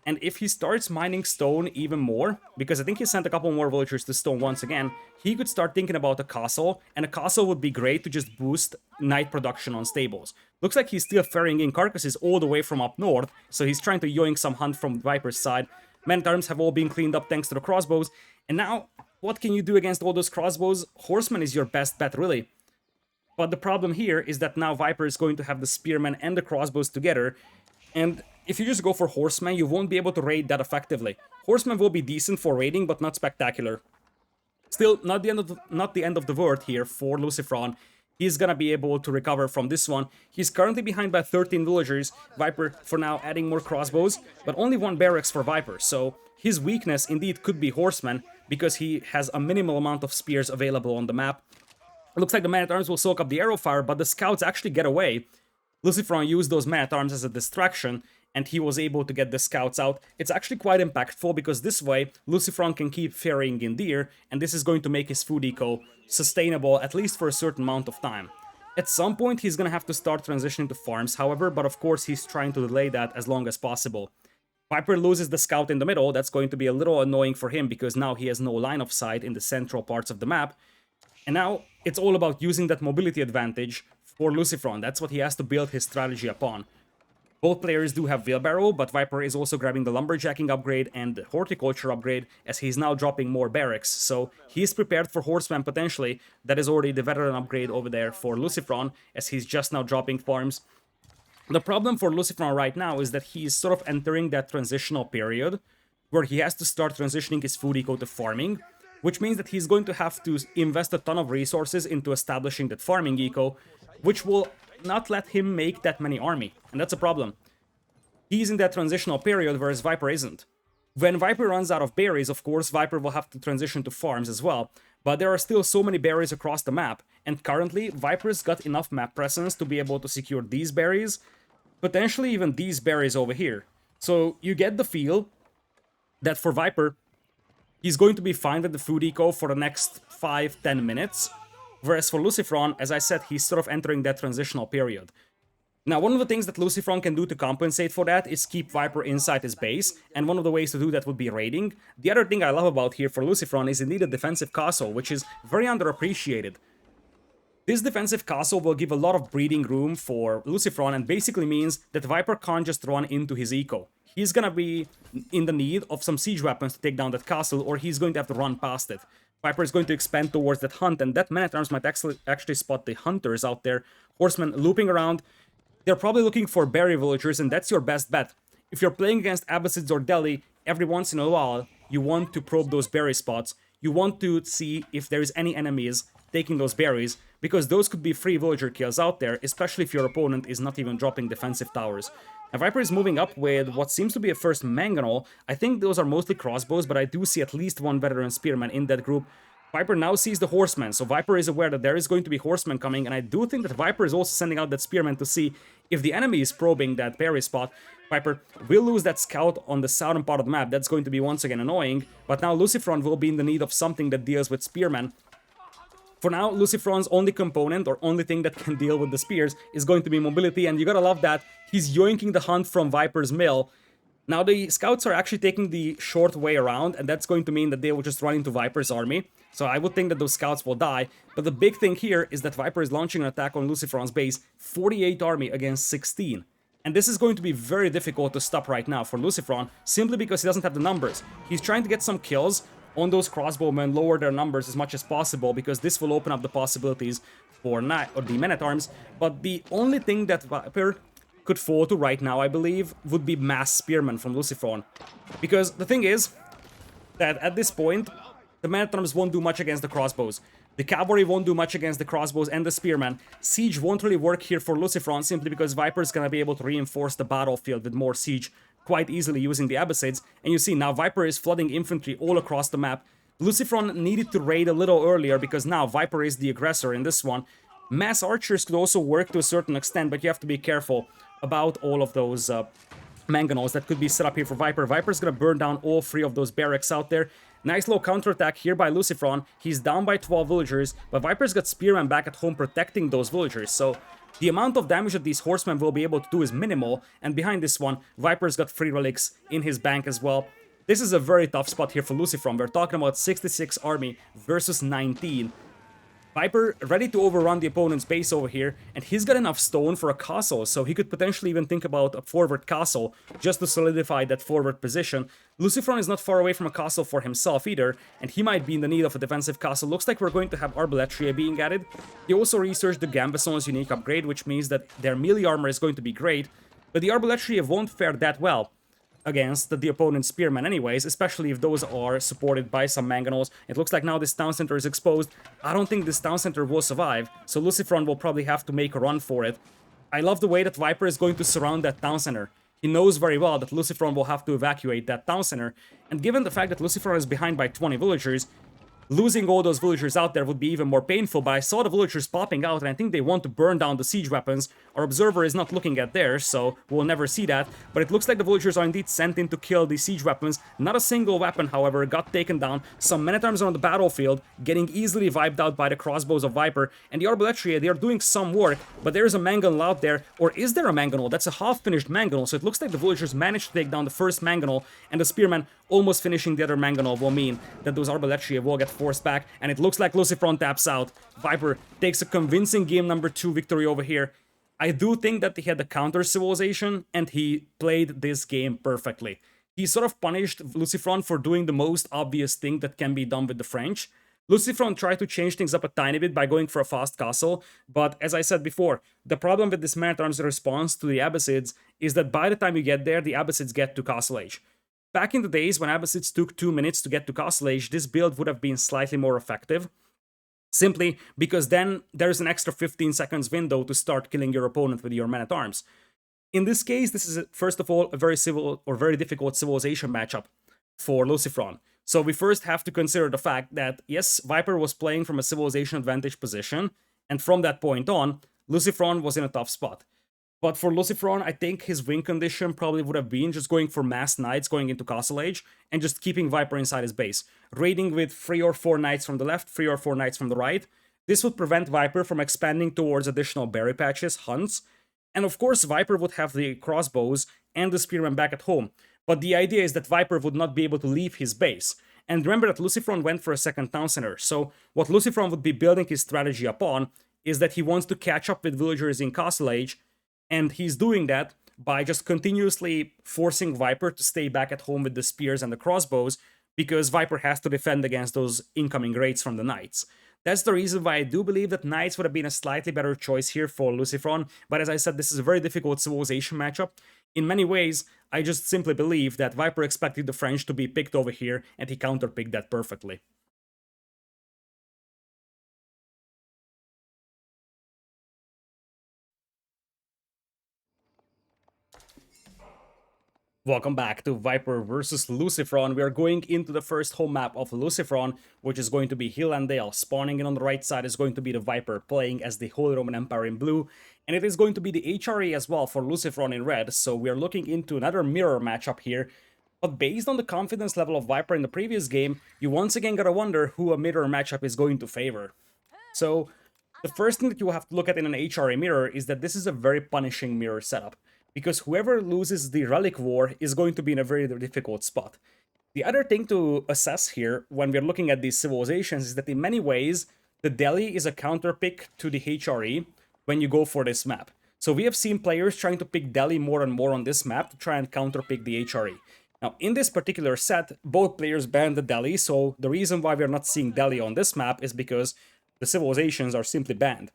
And if he starts mining stone even more, because I think he sent a couple more villagers to stone once again, he could start thinking about a castle, and a castle would be great to just boost knight production on stables. Looks like he's still ferrying in carcasses all the way from up north, so he's trying to yoink some hunt from Viper's side. Men-at-Arms have all been cleaned up thanks to the crossbows, and now, what can you do against all those crossbows? Horseman is your best bet, really. But the problem here is that now Viper is going to have the spearmen and the crossbows together, and if you just go for horsemen, you won't be able to raid that effectively. Horsemen will be decent for raiding, but not spectacular. Still, not the end of the world here for LucifroN. He's gonna be able to recover from this one. He's currently behind by 13 villagers. Viper, for now, adding more crossbows, but only one barracks for Viper, so his weakness indeed could be horsemen, because he has a minimal amount of spears available on the map. It looks like the man-at-arms will soak up the arrow fire, but the scouts actually get away. LucifroN used those man-at-arms as a distraction, and he was able to get the scouts out. It's actually quite impactful, because this way, LucifroN can keep ferrying in deer, and this is going to make his food eco sustainable, at least for a certain amount of time. At some point, he's gonna have to start transitioning to farms, however, but of course he's trying to delay that as long as possible. Viper loses the scout in the middle. That's going to be a little annoying for him, because now he has no line of sight in the central parts of the map. And now, it's all about using that mobility advantage for LucifroN. That's what he has to build his strategy upon. Both players do have wheelbarrow, but Viper is also grabbing the lumberjacking upgrade and the horticulture upgrade, as he's now dropping more barracks, so he's prepared for horsemen potentially. That is already the veteran upgrade over there for LucifroN, as he's just now dropping farms. The problem for LucifroN right now is that he's sort of entering that transitional period, where he has to start transitioning his food eco to farming, which means that he's going to have to invest a ton of resources into establishing that farming eco, which will not let him make that many army, and that's a problem. He's in that transitional period, whereas Viper isn't. When Viper runs out of berries, of course, Viper will have to transition to farms as well, but there are still so many berries across the map, and currently, Viper's got enough map presence to be able to secure these berries, potentially even these berries over here. So you get the feel that for Viper, he's going to be fine with the food eco for the next 5-10 minutes, whereas for LucifroN, as I said, he's sort of entering that transitional period. Now, one of the things that LucifroN can do to compensate for that is keep Viper inside his base, and one of the ways to do that would be raiding. The other thing I love about here for LucifroN is indeed a defensive castle, which is very underappreciated. This defensive castle will give a lot of breathing room for LucifroN, and basically means that Viper can't just run into his eco. He's gonna be in the need of some siege weapons to take down that castle, or he's going to have to run past it. Viper is going to expand towards that hunt, and that man-at-arms might actually spot the hunters out there. Horsemen looping around. They're probably looking for berry villagers, and that's your best bet. If you're playing against Abbasids or Delhi, every once in a while, you want to probe those berry spots. You want to see if there's any enemies taking those berries, because those could be free villager kills out there, especially if your opponent is not even dropping defensive towers. Now, Viper is moving up with what seems to be a first mangonel. I think those are mostly crossbows, but I do see at least one veteran spearman in that group. Viper now sees the horsemen, so Viper is aware that there is going to be horsemen coming, and I do think that Viper is also sending out that spearman to see if the enemy is probing that berry spot. Viper will lose that scout on the southern part of the map. That's going to be once again annoying, but now LucifroN will be in the need of something that deals with spearmen. For now, LucifroN's only component, or only thing that can deal with the spears, is going to be mobility, and you gotta love that. He's yoinking the hunt from Viper's mill. Now, the scouts are actually taking the short way around, and that's going to mean that they will just run into Viper's army. So I would think that those scouts will die, but the big thing here is that Viper is launching an attack on LucifroN's base, 48 army against 16. And this is going to be very difficult to stop right now for LucifroN, simply because he doesn't have the numbers. He's trying to get some kills on those crossbowmen, lower their numbers as much as possible, because this will open up the possibilities for the men-at-arms. But the only thing that Viper could fall to right now, I believe, would be mass spearmen from LucifroN. Because the thing is that at this point, the men-at-arms won't do much against the crossbows. The cavalry won't do much against the crossbows and the spearmen. Siege won't really work here for LucifroN simply because Viper's gonna be able to reinforce the battlefield with more siege quite easily using the Abbasids. And you see now Viper is flooding infantry all across the map. LucifroN needed to raid a little earlier because now Viper is the aggressor in this one. Mass archers could also work to a certain extent, but you have to be careful about all of those mangonels that could be set up here for Viper. Viper's gonna burn down all 3 of those barracks out there. Nice little counterattack here by LucifroN. He's down by 12 villagers, but Viper's got spearmen back at home protecting those villagers, so the amount of damage that these horsemen will be able to do is minimal, and behind this one, Viper's got 3 relics in his bank as well. This is a very tough spot here for LucifroN. We're talking about 66 army versus 19. Viper ready to overrun the opponent's base over here, and he's got enough stone for a castle, so he could potentially even think about a forward castle just to solidify that forward position. LucifroN is not far away from a castle for himself either, and he might be in the need of a defensive castle. Looks like we're going to have Arbaletria being added. He also researched the Gambeson's unique upgrade, which means that their melee armor is going to be great, but the Arbaletria won't fare that well against the opponent's spearmen anyways, especially if those are supported by some mangonels. It looks like now this town center is exposed. I don't think this town center will survive, so LucifroN will probably have to make a run for it. I love the way that Viper is going to surround that town center. He knows very well that LucifroN will have to evacuate that town center, and given the fact that LucifroN is behind by 20 villagers, losing all those villagers out there would be even more painful, but I saw the villagers popping out, and I think they want to burn down the siege weapons. Our observer is not looking at theirs, so we'll never see that, but it looks like the villagers are indeed sent in to kill the siege weapons. Not a single weapon, however, got taken down. Some men-at-arms are on the battlefield, getting easily wiped out by the crossbows of Viper, and the Arbaletria, they are doing some work, but there's a mangonel out there, or is there a mangonel? That's a half-finished mangonel, so it looks like the villagers managed to take down the first mangonel, and the spearmen almost finishing the other mangonel will mean that those Arbaletria will get forced back, and it looks like LucifroN taps out. Viper takes a convincing game number 2 victory over here. I do think that he had the counter civilization, and he played this game perfectly. He sort of punished LucifroN for doing the most obvious thing that can be done with the French. LucifroN tried to change things up a tiny bit by going for a fast castle, but as I said before, the problem with this man-at-arms response to the Abbasids is that by the time you get there, the Abbasids get to Castle Age. Back in the days when Abbasids took 2 minutes to get to Castle Age, this build would have been slightly more effective, simply because then there's an extra 15 seconds window to start killing your opponent with your men-at-arms. In this case, this is, first of all, a very difficult civilization matchup for LucifroN. So we first have to consider the fact that, yes, Viper was playing from a civilization advantage position, and from that point on, LucifroN was in a tough spot. But for LucifroN, I think his win condition probably would have been just going for mass knights going into Castle Age and just keeping Viper inside his base. Raiding with 3 or 4 knights from the left, 3 or 4 knights from the right. This would prevent Viper from expanding towards additional berry patches, hunts. And of course, Viper would have the crossbows and the spearmen back at home. But the idea is that Viper would not be able to leave his base. And remember that LucifroN went for a second town center. So what LucifroN would be building his strategy upon is that he wants to catch up with villagers in Castle Age. And he's doing that by just continuously forcing Viper to stay back at home with the spears and the crossbows, because Viper has to defend against those incoming raids from the knights. That's the reason why I do believe that knights would have been a slightly better choice here for LucifroN, but as I said, this is a very difficult civilization matchup. In many ways, I just simply believe that Viper expected the French to be picked over here, and he counterpicked that perfectly. Welcome back to Viper versus LucifroN. We are going into the first home map of LucifroN, which is going to be Hill and Dale. Spawning in on the right side is going to be the Viper, playing as the Holy Roman Empire in blue. And it is going to be the HRE as well for LucifroN in red, so we are looking into another mirror matchup here. But based on the confidence level of Viper in the previous game, you once again gotta wonder who a mirror matchup is going to favor. So, the first thing that you have to look at in an HRE mirror is that this is a very punishing mirror setup, because whoever loses the Relic War is going to be in a very difficult spot. The other thing to assess here when we're looking at these civilizations is that in many ways, the Delhi is a counterpick to the HRE when you go for this map. So we have seen players trying to pick Delhi more and more on this map to try and counterpick the HRE. Now, in this particular set, both players banned the Delhi, so the reason why we're not seeing Delhi on this map is because the civilizations are simply banned.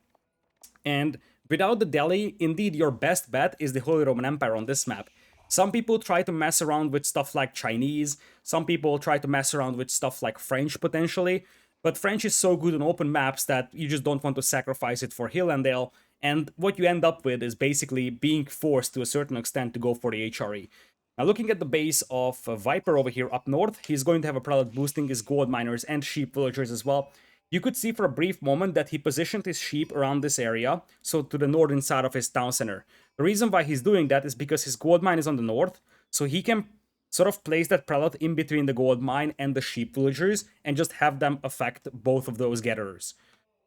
And without the Delhi, indeed your best bet is the Holy Roman Empire on this map. Some people try to mess around with stuff like Chinese, some people try to mess around with stuff like French potentially, but French is so good on open maps that you just don't want to sacrifice it for Hill and Dale, and what you end up with is basically being forced to a certain extent to go for the HRE. Now, looking at the base of Viper over here up north, he's going to have a prelate boosting his gold miners and sheep villagers as well. You could see for a brief moment that he positioned his sheep around this area, so to the northern side of his town center. The reason why he's doing that is because his gold mine is on the north, so he can sort of place that prelate in between the gold mine and the sheep villagers and just have them affect both of those gatherers.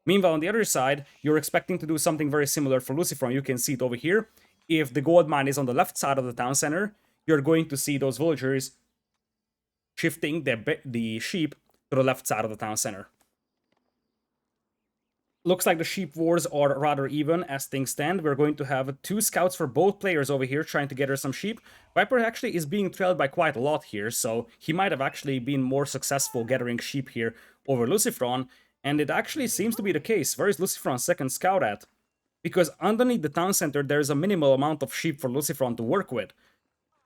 Meanwhile, on the other side, you're expecting to do something very similar for LucifroN. You can see it over here. If the gold mine is on the left side of the town center, you're going to see those villagers shifting the sheep to the left side of the town center. Looks like the sheep wars are rather even as things stand. We're going to have 2 scouts for both players over here trying to gather some sheep. Viper actually is being trailed by quite a lot here, so he might have actually been more successful gathering sheep here over LucifroN, and it actually seems to be the case. Where is LucifroN's second scout at? Because underneath the town center there's a minimal amount of sheep for LucifroN to work with.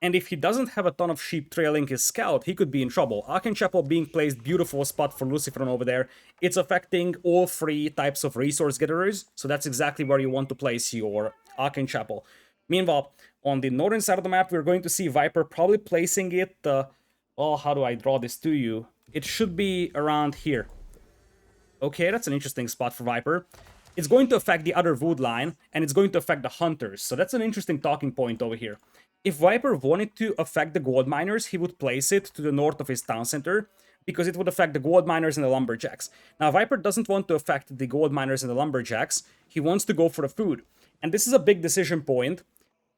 And if he doesn't have a ton of sheep trailing his scout, he could be in trouble. Archenchapel being placed, beautiful spot for LucifroN over there. It's affecting all 3 types of resource gatherers, so that's exactly where you want to place your Archenchapel. Meanwhile, on the northern side of the map, we're going to see Viper probably placing it, well, how do I draw this to you? It should be around here. Okay, that's an interesting spot for Viper. It's going to affect the other wood line, and it's going to affect the hunters, so that's an interesting talking point over here. If Viper wanted to affect the gold miners, he would place it to the north of his town center, because it would affect the gold miners and the lumberjacks. Now, Viper doesn't want to affect the gold miners and the lumberjacks, he wants to go for the food. And this is a big decision point,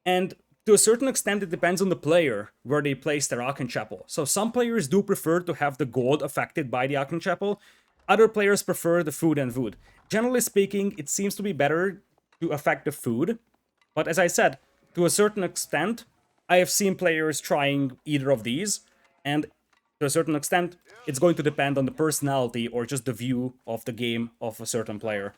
and to a certain extent it depends on the player where they place their Archenchapel. So some players do prefer to have the gold affected by the Archenchapel, other players prefer the food and wood. Generally speaking, it seems to be better to affect the food, but as I said, to a certain extent, I have seen players trying either of these, and to a certain extent, it's going to depend on the personality or just the view of the game of a certain player.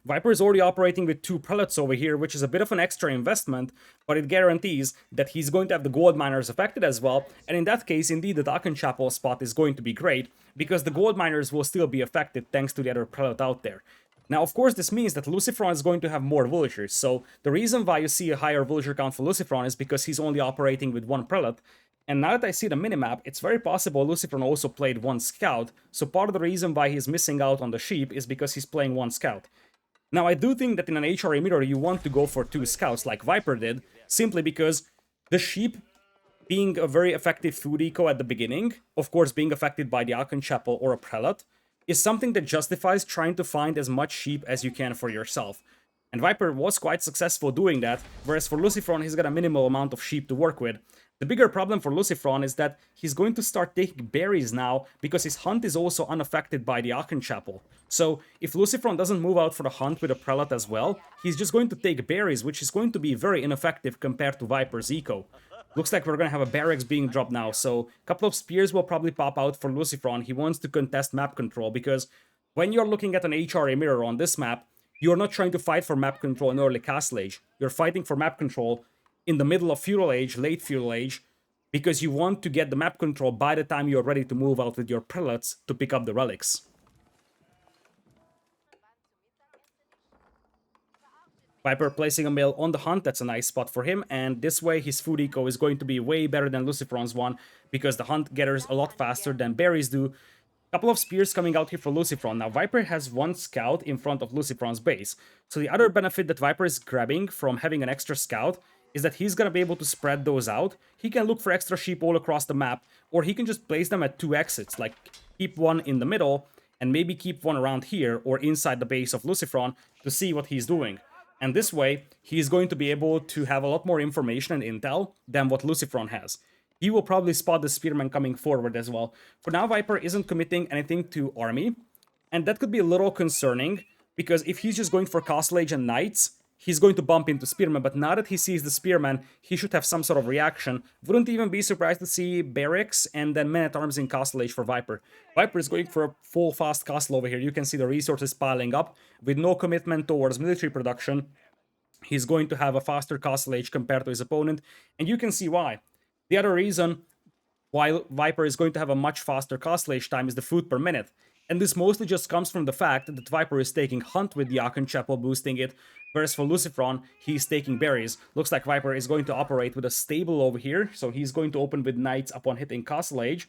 Viper is already operating with 2 prelates over here, which is a bit of an extra investment, but it guarantees that he's going to have the gold miners affected as well, and in that case, indeed, the Archenchapel spot is going to be great, because the gold miners will still be affected thanks to the other prelate out there. Now, of course, this means that LucifroN is going to have more villagers, so the reason why you see a higher villager count for LucifroN is because he's only operating with 1 prelate, and now that I see the minimap, it's very possible LucifroN also played 1 scout, so part of the reason why he's missing out on the sheep is because he's playing 1 scout. Now, I do think that in an HRE Mirror you want to go for 2 scouts like Viper did, simply because the sheep being a very effective food eco at the beginning, of course being affected by the Archenchapel or a prelate, is something that justifies trying to find as much sheep as you can for yourself. And Viper was quite successful doing that, whereas for LucifroN he's got a minimal amount of sheep to work with. The bigger problem for LucifroN is that he's going to start taking berries now, because his hunt is also unaffected by the Archenchapel. So if LucifroN doesn't move out for the hunt with a prelate as well, he's just going to take berries, which is going to be very ineffective compared to Viper's eco. Looks like we're going to have a barracks being dropped now, so a couple of spears will probably pop out for LucifroN. He wants to contest map control, because when you're looking at an HRE Mirror on this map, you're not trying to fight for map control in early Castle Age. You're fighting for map control in the middle of Feudal Age, late Feudal Age, because you want to get the map control by the time you're ready to move out with your prelates to pick up the relics. Viper placing a mill on the hunt, that's a nice spot for him, and this way his food eco is going to be way better than LucifroN's one, because the hunt gathers a lot faster than berries do. Couple of spears coming out here for LucifroN. Now, Viper has 1 scout in front of LucifroN's base, so the other benefit that Viper is grabbing from having an extra scout is that he's gonna be able to spread those out. He can look for extra sheep all across the map, or he can just place them at 2 exits, like keep 1 in the middle, and maybe keep 1 around here, or inside the base of LucifroN, to see what he's doing. And this way, he's going to be able to have a lot more information and intel than what LucifroN has. He will probably spot the spearman coming forward as well. For now, Viper isn't committing anything to army, and that could be a little concerning, because if he's just going for Castle Age and Knights, he's going to bump into spearman, but now that he sees the spearman, he should have some sort of reaction. Wouldn't even be surprised to see barracks and then men-at-arms in Castle Age for Viper. Viper is going for a full fast castle over here. You can see the resources piling up. With no commitment towards military production, he's going to have a faster Castle Age compared to his opponent, and you can see why. The other reason while Viper is going to have a much faster castlage time is the food per minute. And this mostly just comes from the fact that Viper is taking Hunt with Yak and Chapel boosting it, whereas for LucifroN, he's taking Berries. Looks like Viper is going to operate with a stable over here, so he's going to open with Knights upon hitting Castle Age.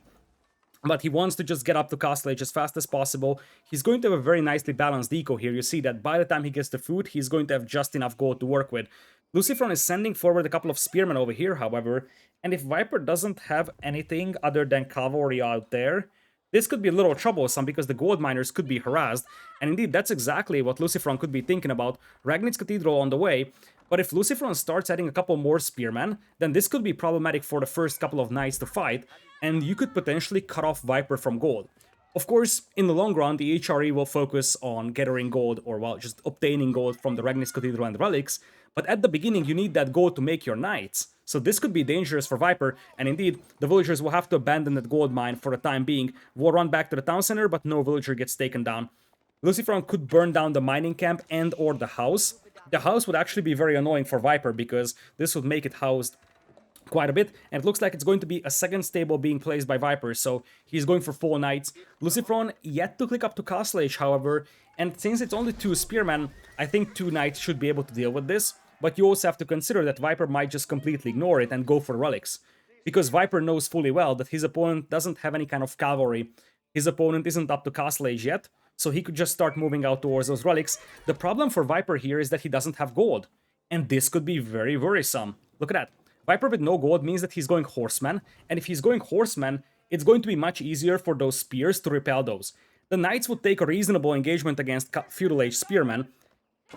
But he wants to just get up to Castle Age as fast as possible. He's going to have a very nicely balanced eco here. You see that by the time he gets the food, he's going to have just enough gold to work with. LucifroN is sending forward a couple of spearmen over here, however, and if Viper doesn't have anything other than cavalry out there, this could be a little troublesome because the gold miners could be harassed, and indeed that's exactly what LucifroN could be thinking about. Ragnitz Cathedral on the way, but if LucifroN starts adding a couple more spearmen, then this could be problematic for the first couple of knights to fight, and you could potentially cut off Viper from gold. Of course, in the long run, the HRE will focus on gathering gold, or well, just obtaining gold from the Ragnitz Cathedral and relics, but at the beginning you need that gold to make your knights. So this could be dangerous for Viper, and indeed, the villagers will have to abandon that gold mine for the time being. We'll run back to the town center, but no villager gets taken down. LucifroN could burn down the mining camp and or the house. The house would actually be very annoying for Viper, because this would make it housed quite a bit, and it looks like it's going to be a second stable being placed by Viper, so he's going for 4 knights. LucifroN yet to click up to Castle Age, however, and since it's only 2 spearmen, I think 2 knights should be able to deal with this, but you also have to consider that Viper might just completely ignore it and go for relics, because Viper knows fully well that his opponent doesn't have any kind of cavalry, his opponent isn't up to Castle Age yet, so he could just start moving out towards those relics. The problem for Viper here is that he doesn't have gold, and this could be very worrisome. Look at that. Viper with no gold means that he's going Horseman, and if he's going Horseman, it's going to be much easier for those spears to repel those. The Knights would take a reasonable engagement against Feudal Age Spearmen.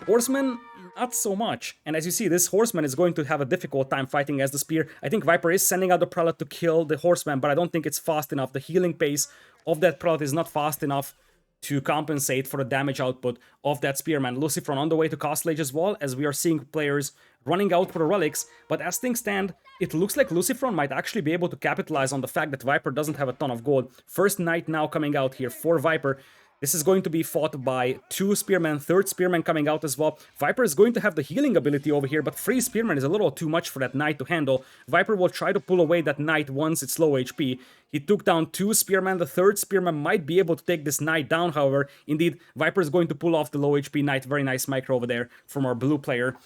Horsemen, not so much. And as you see, this Horseman is going to have a difficult time fighting as the Spear. I think Viper is sending out the Prelate to kill the Horseman, but I don't think it's fast enough. The healing pace of that Prelate is not fast enough to compensate for the damage output of that Spearman. LucifroN on the way to Castle Age as well, as we are seeing players running out for the relics, but as things stand, it looks like LucifroN might actually be able to capitalize on the fact that Viper doesn't have a ton of gold. First knight now coming out here for Viper. This is going to be fought by 2 spearmen, 3rd spearman coming out as well. Viper is going to have the healing ability over here, but 3 spearmen is a little too much for that knight to handle. Viper will try to pull away that knight once it's low HP. He took down 2 spearmen. The 3rd spearman might be able to take this knight down, however. Indeed, Viper is going to pull off the low HP knight. Very nice micro over there from our blue player.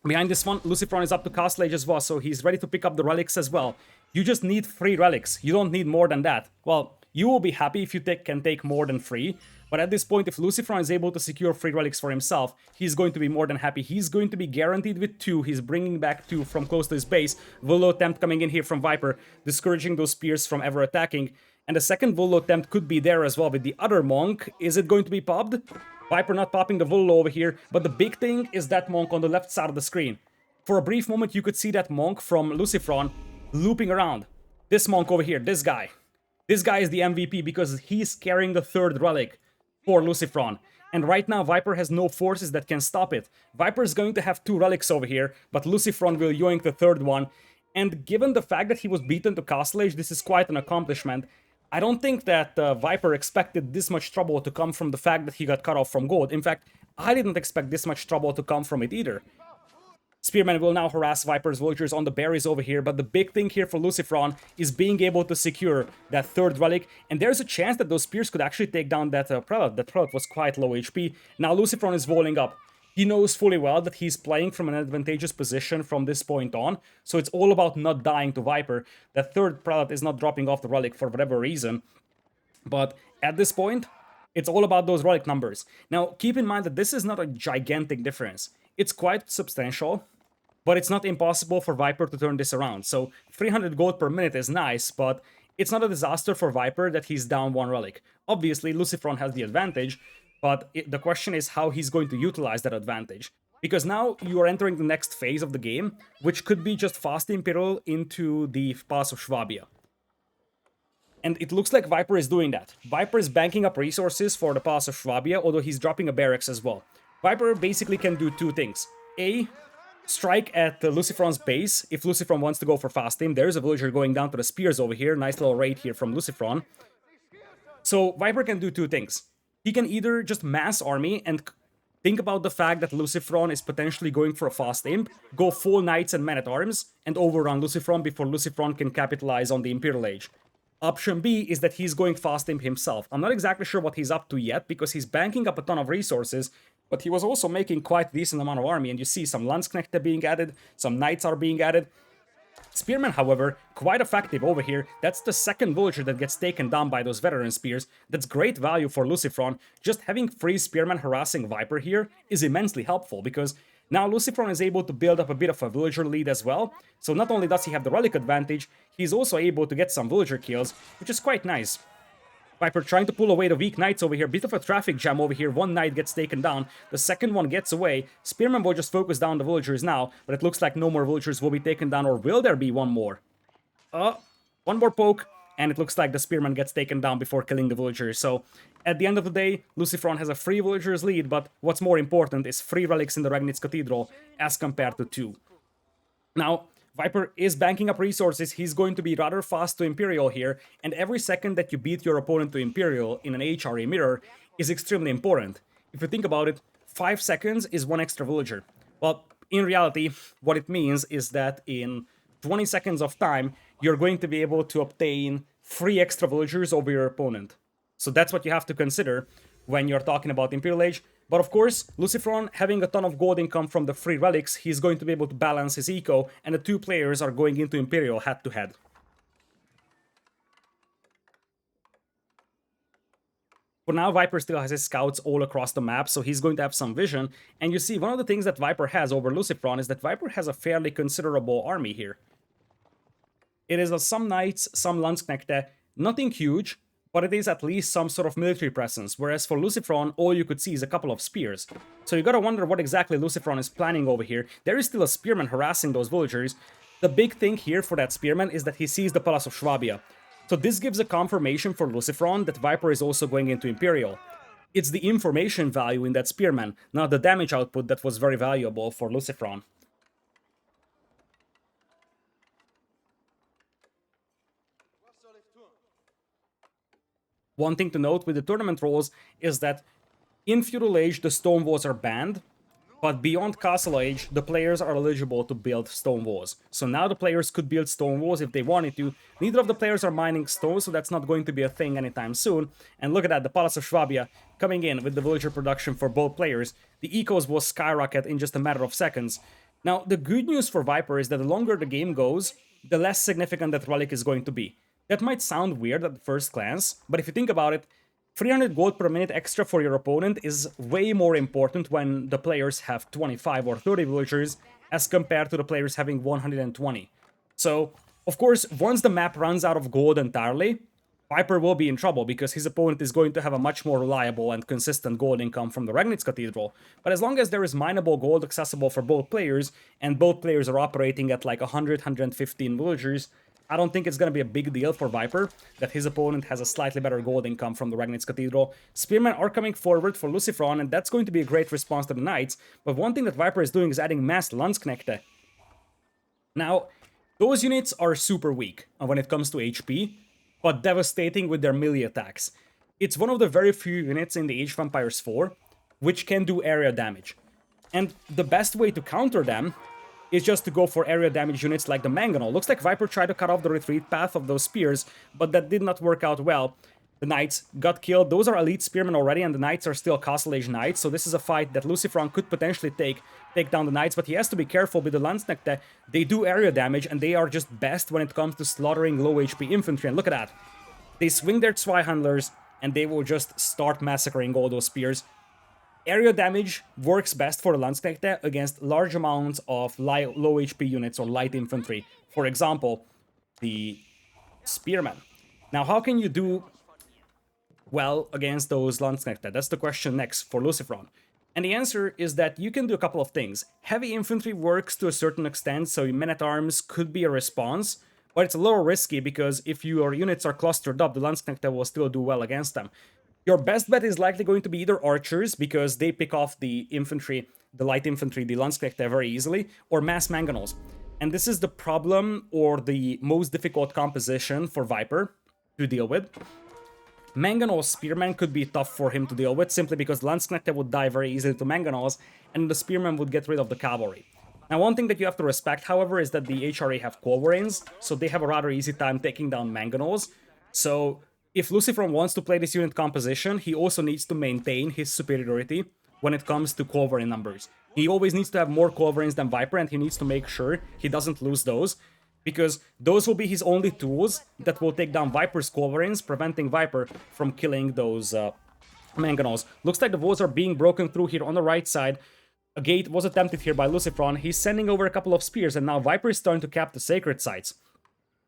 Behind this one, LucifroN is up to Castle Age as well, so he's ready to pick up the relics as well. You just need 3 relics. You don't need more than that. Well, you will be happy if you can take more than 3, but at this point, if LucifroN is able to secure 3 relics for himself, he's going to be more than happy. He's going to be guaranteed with 2. He's bringing back 2 from close to his base. Volo attempt coming in here from Viper, discouraging those spears from ever attacking. And the second Volo attempt could be there as well with the other monk. Is it going to be popped? Viper not popping the Volo over here, but the big thing is that monk on the left side of the screen. For a brief moment, you could see that monk from LucifroN looping around. This monk over here, this guy. This guy is the MVP because he's carrying the 3rd relic for LucifroN. And right now, Viper has no forces that can stop it. Viper is going to have 2 relics over here, but LucifroN will yoink the 3rd one. And given the fact that he was beaten to Castle Age, this is quite an accomplishment. I don't think that Viper expected this much trouble to come from the fact that he got cut off from gold. In fact, I didn't expect this much trouble to come from it either. Spearman will now harass Viper's villagers on the berries over here, but the big thing here for LucifroN is being able to secure that 3rd relic, and there's a chance that those spears could actually take down that Prelate. That Prelate was quite low HP. Now LucifroN is rolling up. He knows fully well that he's playing from an advantageous position from this point on, so it's all about not dying to Viper. That 3rd Prelate is not dropping off the relic for whatever reason, but at this point, it's all about those relic numbers. Now, keep in mind that this is not a gigantic difference. It's quite substantial, but it's not impossible for Viper to turn this around. So 300 gold per minute is nice, but it's not a disaster for Viper that he's down 1 relic. Obviously, LucifroN has the advantage, but the question is how he's going to utilize that advantage. Because now you are entering the next phase of the game, which could be just fast Imperial into the Pass of Swabia. And it looks like Viper is doing that. Viper is banking up resources for the Pass of Swabia, although he's dropping a barracks as well. Viper basically can do 2 things. A, strike at LucifroN's base if LucifroN wants to go for fast aim. There's a villager going down to the spears over here. Nice little raid here from LucifroN. So Viper can do 2 things. He can either just mass army and Think about the fact that LucifroN is potentially going for a fast imp, go full knights and men-at-arms, and overrun LucifroN before LucifroN can capitalize on the Imperial Age. Option B is that he's going fast imp himself. I'm not exactly sure what he's up to yet, because he's banking up a ton of resources, but he was also making quite a decent amount of army, and you see some Landsknechte being added, some knights are being added. Spearmen, however, quite effective over here. That's the second villager that gets taken down by those veteran spears. That's great value for LucifroN. Just having free spearmen harassing Viper here is immensely helpful, because now LucifroN is able to build up a bit of a villager lead as well. So not only does he have the relic advantage, he's also able to get some villager kills, which is quite nice. Viper trying to pull away the weak knights over here. Bit of a traffic jam over here. One knight gets taken down. The second one gets away. Spearman will just focus down the villagers now, but it looks like no more villagers will be taken down, or will there be one more? One more poke, and it looks like the spearman gets taken down before killing the villagers. So at the end of the day, LucifroN has a 3 villagers lead, but what's more important is 3 relics in the Regnitz Cathedral as compared to 2. Now, Viper is banking up resources. He's going to be rather fast to Imperial here, and every second that you beat your opponent to Imperial in an HRE Mirror is extremely important. If you think about it, 5 seconds is 1 extra villager. Well, in reality, what it means is that in 20 seconds of time, you're going to be able to obtain 3 extra villagers over your opponent. So that's what you have to consider when you're talking about Imperial Age. But of course, LucifroN, having a ton of gold income from the free relics, he's going to be able to balance his eco, and the 2 players are going into Imperial head-to-head. For now, Viper still has his scouts all across the map, so he's going to have some vision. And you see, one of the things that Viper has over LucifroN is that Viper has a fairly considerable army here. It is some knights, some Landsknechte, nothing huge, but it is at least some sort of military presence, whereas for LucifroN, all you could see is a couple of spears. So you gotta wonder what exactly LucifroN is planning over here. There is still a spearman harassing those villagers. The big thing here for that spearman is that he sees the Palace of Swabia. So this gives a confirmation for LucifroN that Viper is also going into Imperial. It's the information value in that spearman, not the damage output, that was very valuable for LucifroN. One thing to note with the tournament rules is that in Feudal Age, the stone walls are banned, but beyond Castle Age, the players are eligible to build stone walls. So now the players could build stone walls if they wanted to. Neither of the players are mining stone, so that's not going to be a thing anytime soon. And look at that, the Palace of Swabia coming in with the villager production for both players. The ecos will skyrocket in just a matter of seconds. Now, the good news for Viper is that the longer the game goes, the less significant that relic is going to be. That might sound weird at first glance, but if you think about it, 300 gold per minute extra for your opponent is way more important when the players have 25 or 30 villagers as compared to the players having 120. So, of course, once the map runs out of gold entirely, Viper will be in trouble because his opponent is going to have a much more reliable and consistent gold income from the Regnitz Cathedral. But as long as there is mineable gold accessible for both players, and both players are operating at like 100-115 villagers, I don't think it's going to be a big deal for Viper that his opponent has a slightly better gold income from the Regnitz Cathedral. Spearmen are coming forward for LucifroN, and that's going to be a great response to the Knights. But one thing that Viper is doing is adding mass Landsknechte. Now, those units are super weak when it comes to HP, but devastating with their melee attacks. It's one of the very few units in the Age of Empires 4 which can do area damage. And the best way to counter them is just to go for area damage units like the Mangonel. Looks like Viper tried to cut off the retreat path of those spears, but that did not work out well. The Knights got killed. Those are elite spearmen already, and the Knights are still Castle Age Knights, so this is a fight that LucifroN could potentially take down the Knights, but he has to be careful with the Landsknechte. They do area damage, and they are just best when it comes to slaughtering low HP infantry, and look at that. They swing their Zweihandlers, and they will just start massacring all those spears. Area damage works best for the Landsknechte against large amounts of low HP units or light infantry. For example, the Spearmen. Now, how can you do well against those Landsknechte? That's the question next for LucifroN. And the answer is that you can do a couple of things. Heavy infantry works to a certain extent, so men-at-arms could be a response, but it's a little risky because if your units are clustered up, the Landsknechte will still do well against them. Your best bet is likely going to be either archers, because they pick off the infantry, the light infantry, the Landsknechte very easily, or mass Mangonels. And this is the problem, or the most difficult composition for Viper to deal with. Mangonel's Spearman could be tough for him to deal with, simply because Landsknechte would die very easily to Mangonel's, and the Spearman would get rid of the cavalry. Now, one thing that you have to respect, however, is that the HRE have Quoverins, so they have a rather easy time taking down Mangonels. So, if LucifroN wants to play this unit composition, he also needs to maintain his superiority when it comes to Quoverin numbers. He always needs to have more Quoverins than Viper, and he needs to make sure he doesn't lose those, because those will be his only tools that will take down Viper's Quoverins, preventing Viper from killing those Mangonels. Looks like the walls are being broken through here on the right side. A gate was attempted here by LucifroN. He's sending over a couple of spears, and now Viper is starting to cap the sacred sites.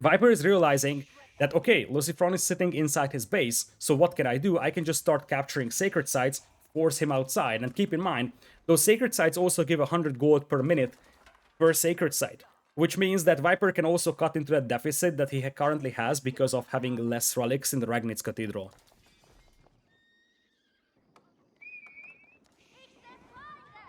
Viper is realizing that, okay, LucifroN is sitting inside his base, so what can I do? I can just start capturing sacred sites, force him outside, and keep in mind, those sacred sites also give 100 gold per minute per sacred site, which means that Viper can also cut into that deficit that he currently has because of having less relics in the Ragnitz Cathedral.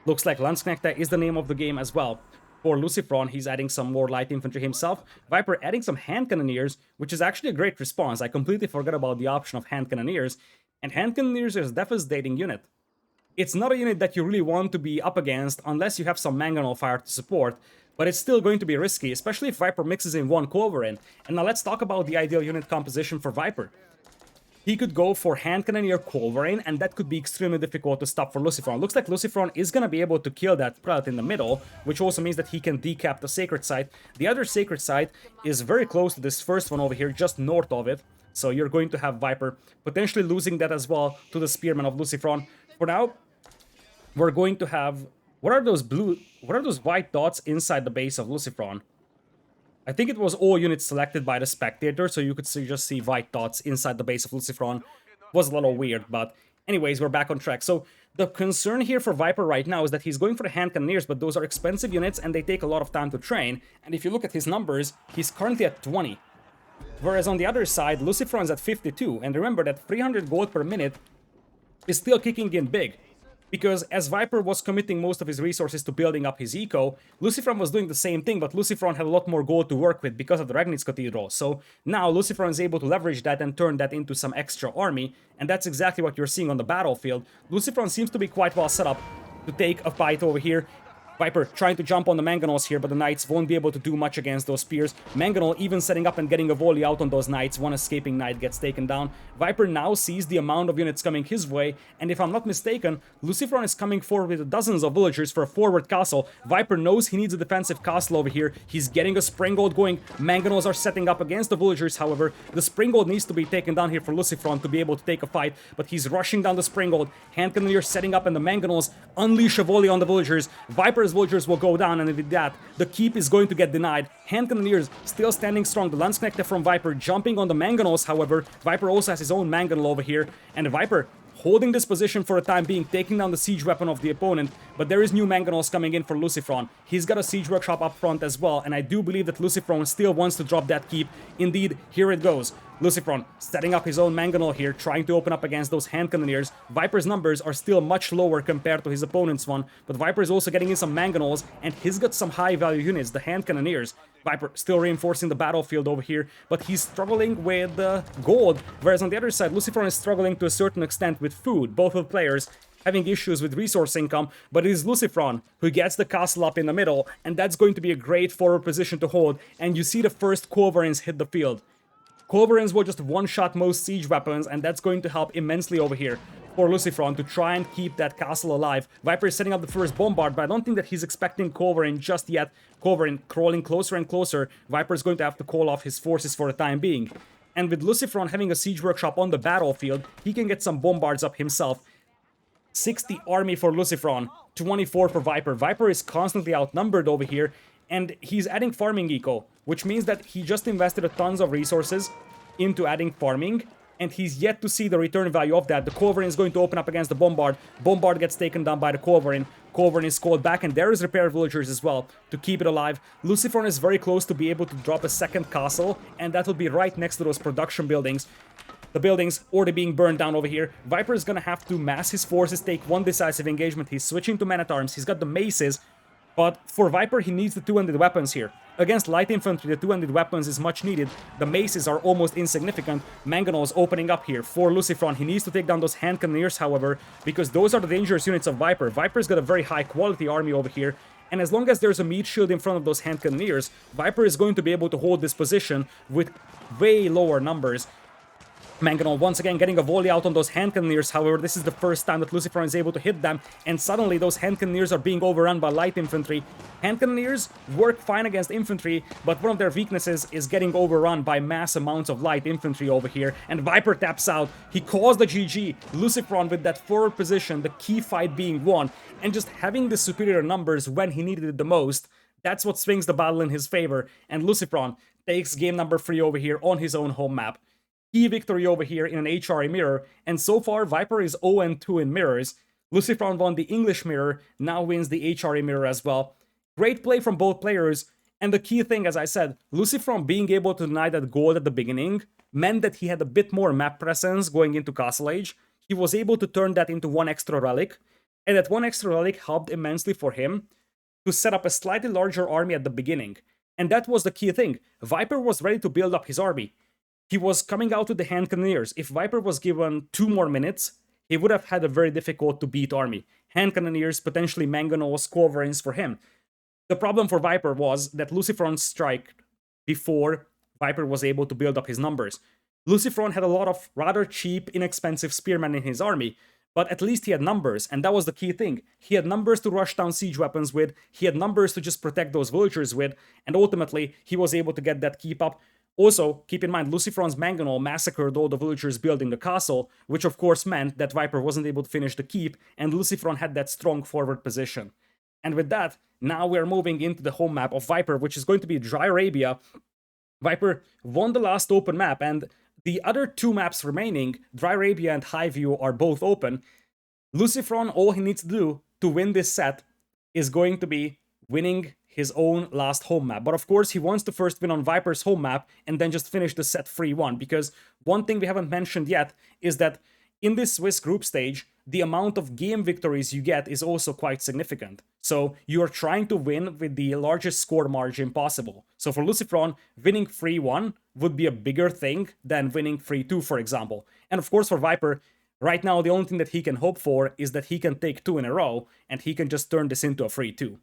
Looks like Landsknechte is the name of the game as well. For LucifroN, he's adding some more light infantry himself. Viper adding some hand cannoneers, which is actually a great response. I completely forgot about the option of hand cannoneers, and hand cannoneers is a devastating unit. It's not a unit that you really want to be up against unless you have some Mangonel fire to support, but it's still going to be risky, especially if Viper mixes in one Quoverin. And now let's talk about the ideal unit composition for Viper. He could go for hand cannoneer Quoverin, and that could be extremely difficult to stop for LucifroN. Looks like LucifroN is going to be able to kill that prelate in the middle, which also means that he can decap the sacred site. The other sacred site is very close to this first one over here, just north of it. So you're going to have Viper potentially losing that as well to the Spearman of LucifroN. For now, we're going to have... What are those white dots inside the base of LucifroN? I think it was all units selected by the spectator, so you could just see white dots inside the base of LucifroN. Was a little weird, but anyways, we're back on track. So the concern here for Viper right now is that he's going for the hand cannoneers, but those are expensive units and they take a lot of time to train. And if you look at his numbers, he's currently at 20. Whereas on the other side, LucifroN's at 52. And remember that 300 gold per minute is still kicking in big. Because as Viper was committing most of his resources to building up his eco, LucifroN was doing the same thing, but LucifroN had a lot more gold to work with because of the Ragnitz Cathedral. So now LucifroN is able to leverage that and turn that into some extra army, and that's exactly what you're seeing on the battlefield. LucifroN seems to be quite well set up to take a fight over here. Viper trying to jump on the Mangonels here, but the Knights won't be able to do much against those spears. Mangonel even setting up and getting a volley out on those Knights. One escaping Knight gets taken down. Viper now sees the amount of units coming his way, and if I'm not mistaken, LucifroN is coming forward with dozens of villagers for a forward castle. Viper knows he needs a defensive castle over here. He's getting a Springald going. Mangonels are setting up against the villagers, however. The Springald needs to be taken down here for LucifroN to be able to take a fight, but he's rushing down the Springald. Hand Cannoneer setting up, and the Mangonels unleash a volley on the villagers. Viper's villagers will go down, and with that, the keep is going to get denied. Hand Cannoneers still standing strong. The Landsknechte from Viper jumping on the Mangonels, however. Viper also has his own Mangonel over here, and Viper holding this position for the time being, taking down the siege weapon of the opponent, but there is new Mangonels coming in for LucifroN. He's got a siege workshop up front as well, and I do believe that LucifroN still wants to drop that keep. Indeed, here it goes. LucifroN setting up his own Mangonel here, trying to open up against those hand cannoneers. Viper's numbers are still much lower compared to his opponent's one, but Viper is also getting in some Mangonels, and he's got some high value units, the hand cannoneers. Viper still reinforcing the battlefield over here, but he's struggling with gold, whereas on the other side, LucifroN is struggling to a certain extent with food. Both of the players having issues with resource income, but it is LucifroN who gets the castle up in the middle, and that's going to be a great forward position to hold, and you see the first Quoverins hit the field. Quoverins will just one-shot most siege weapons, and that's going to help immensely over here for LucifroN to try and keep that castle alive. Viper is setting up the first bombard, but I don't think that he's expecting Quoverin just yet. Quoverin crawling closer and closer. Viper is going to have to call off his forces for the time being. And with LucifroN having a siege workshop on the battlefield, he can get some bombards up himself. 60 army for LucifroN, 24 for Viper. Viper is constantly outnumbered over here, and he's adding farming eco, which means that he just invested a tons of resources into adding farming, and he's yet to see the return value of that. The Quoverin is going to open up against the Bombard. Bombard gets taken down by the Quoverin. Quoverin is called back, and there is repair villagers as well to keep it alive. LucifroN is very close to be able to drop a second castle, and that will be right next to those production buildings. The buildings already being burned down over here. Viper is going to have to mass his forces, take one decisive engagement. He's switching to men-at-arms. He's got the maces. But for Viper, he needs the two-handed weapons here. Against light infantry, the two-handed weapons is much needed. The maces are almost insignificant. Mangonel is opening up here for LucifroN. He needs to take down those hand cannoneers, however, because those are the dangerous units of Viper. Viper's got a very high-quality army over here, and as long as there's a meat shield in front of those hand cannoneers, Viper is going to be able to hold this position with way lower numbers. Mangonel once again getting a volley out on those hand cannoneers. However, this is the first time that LucifroN is able to hit them, and suddenly those hand cannoneers are being overrun by light infantry. Hand cannoneers work fine against infantry, but one of their weaknesses is getting overrun by mass amounts of light infantry over here, and Viper taps out. He calls the GG. LucifroN with that forward position, the key fight being won, and just having the superior numbers when he needed it the most. That's what swings the battle in his favor, and LucifroN takes game number 3 over here on his own home map. Key victory over here in an HRE Mirror, and so far Viper is 0-2 in mirrors. LucifroN won the English Mirror, now wins the HRE Mirror as well. Great play from both players, and the key thing, as I said, LucifroN being able to deny that gold at the beginning meant that he had a bit more map presence going into Castle Age. He was able to turn that into one extra relic, and that one extra relic helped immensely for him to set up a slightly larger army at the beginning. And that was the key thing. Viper was ready to build up his army. He was coming out with the hand cannoneers. If Viper was given 2 more minutes, he would have had a very difficult to beat army. Hand cannoneers, potentially Mangonel, Squadrons for him. The problem for Viper was that LucifroN strike before Viper was able to build up his numbers. LucifroN had a lot of rather cheap, inexpensive spearmen in his army, but at least he had numbers, and that was the key thing. He had numbers to rush down siege weapons with, he had numbers to just protect those villagers with, and ultimately he was able to get that keep up. Also, keep in mind, LucifroN's Mangonel massacred all the villagers building the castle, which of course meant that Viper wasn't able to finish the keep, and LucifroN had that strong forward position. And with that, now we're moving into the home map of Viper, which is going to be Dry Arabia. Viper won the last open map, and the other 2 maps remaining, Dry Arabia and Highview, are both open. LucifroN, all he needs to do to win this set is going to be winning his own last home map. But of course, he wants to first win on Viper's home map and then just finish the set 3-1, because one thing we haven't mentioned yet is that in this Swiss group stage, the amount of game victories you get is also quite significant. So you're trying to win with the largest score margin possible. So for LucifroN, winning 3-1 would be a bigger thing than winning 3-2, for example. And of course for Viper, right now the only thing that he can hope for is that he can take 2 in a row and he can just turn this into a 3-2.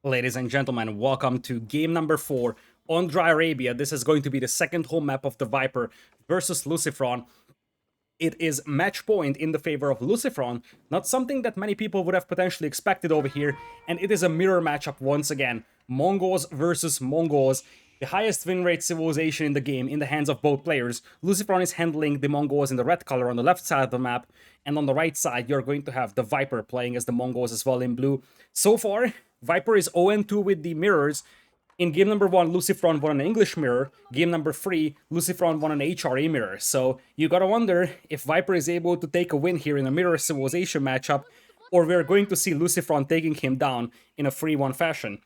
Ladies and gentlemen, welcome to game number 4 on Dry Arabia. This is going to be the second home map of the Viper versus LucifroN. It is match point in the favor of LucifroN, not something that many people would have potentially expected over here, and it is a mirror matchup once again. Mongols versus Mongols, the highest win rate civilization in the game in the hands of both players. LucifroN is handling the Mongols in the red color on the left side of the map, and on the right side you're going to have the Viper playing as the Mongols as well in blue. So far, Viper is 0-2 with the mirrors. In game number 1, LucifroN won an English mirror. Game number 3, LucifroN won an HRE mirror. So you gotta wonder if Viper is able to take a win here in a mirror civilization matchup, or we're going to see LucifroN taking him down in a 3-1 fashion.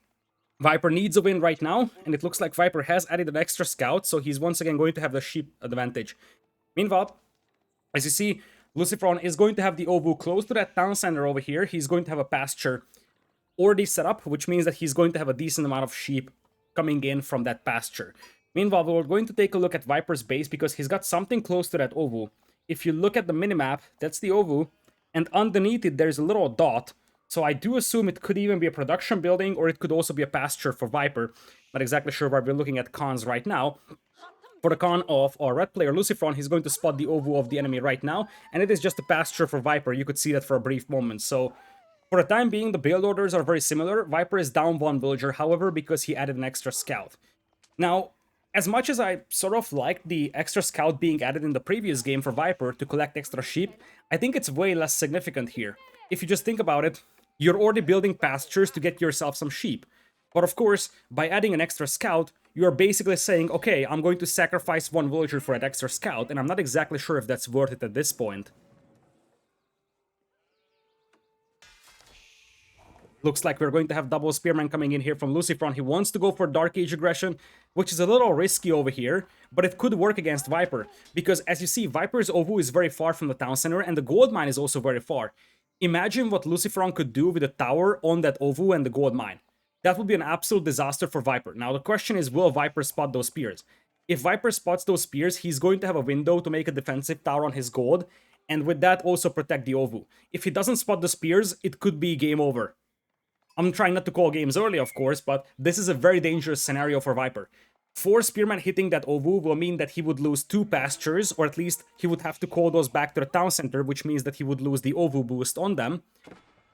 Viper needs a win right now, and it looks like Viper has added an extra scout, so he's once again going to have the sheep advantage. Meanwhile, as you see, LucifroN is going to have the Ovu close to that town center over here. He's going to have a pasture already set up, which means that he's going to have a decent amount of sheep coming in from that pasture. Meanwhile, we're going to take a look at Viper's base because he's got something close to that Ovu. If you look at the minimap, that's the Ovu, and underneath it there's a little dot. So I do assume it could even be a production building, or it could also be a pasture for Viper. Not exactly sure why we're looking at cons right now. For the con of our red player LucifroN, he's going to spot the Ovu of the enemy right now, and it is just a pasture for Viper. You could see that for a brief moment. So for the time being, the build orders are very similar. Viper is down 1 villager, however, because he added an extra scout. Now, As much as I sort of liked the extra scout being added in the previous game for Viper to collect extra sheep, I think it's way less significant here. If you just think about it, you're already building pastures to get yourself some sheep. But of course, by adding an extra scout, you're basically saying, okay, I'm going to sacrifice one villager for that extra scout, and I'm not exactly sure if that's worth it at this point. Looks like we're going to have double spearman coming in here from LucifroN. He wants to go for Dark Age aggression, which is a little risky over here, but it could work against Viper, because as you see, Viper's Ovu is very far from the town center, and the gold mine is also very far. Imagine what LucifroN could do with a tower on that Ovu and the gold mine. That would be an absolute disaster for Viper. Now the question is, will Viper spot those spears? If Viper spots those spears, he's going to have a window to make a defensive tower on his gold, and with that also protect the Ovu. If he doesn't spot the spears, it could be game over. I'm trying not to call games early, of course, but this is a very dangerous scenario for Viper. 4 spearmen hitting that Ovu will mean that he would lose 2 pastures, or at least he would have to call those back to the town center, which means that he would lose the Ovu boost on them.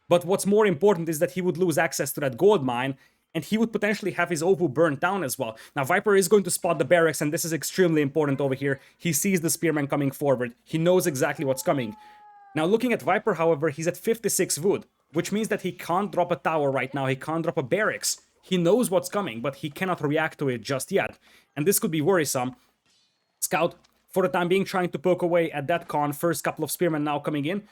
But what's more important is that he would lose access to that gold mine, and he would potentially have his Ovu burned down as well. Now, Viper is going to spot the barracks, and this is extremely important over here. He sees the spearmen coming forward. He knows exactly what's coming. Now, looking at Viper, however, he's at 56 wood, which means that he can't drop a tower right now. He can't drop a barracks. He knows what's coming, but he cannot react to it just yet. And this could be worrisome. Scout, for the time being, trying to poke away at that con. First couple of spearmen now coming in.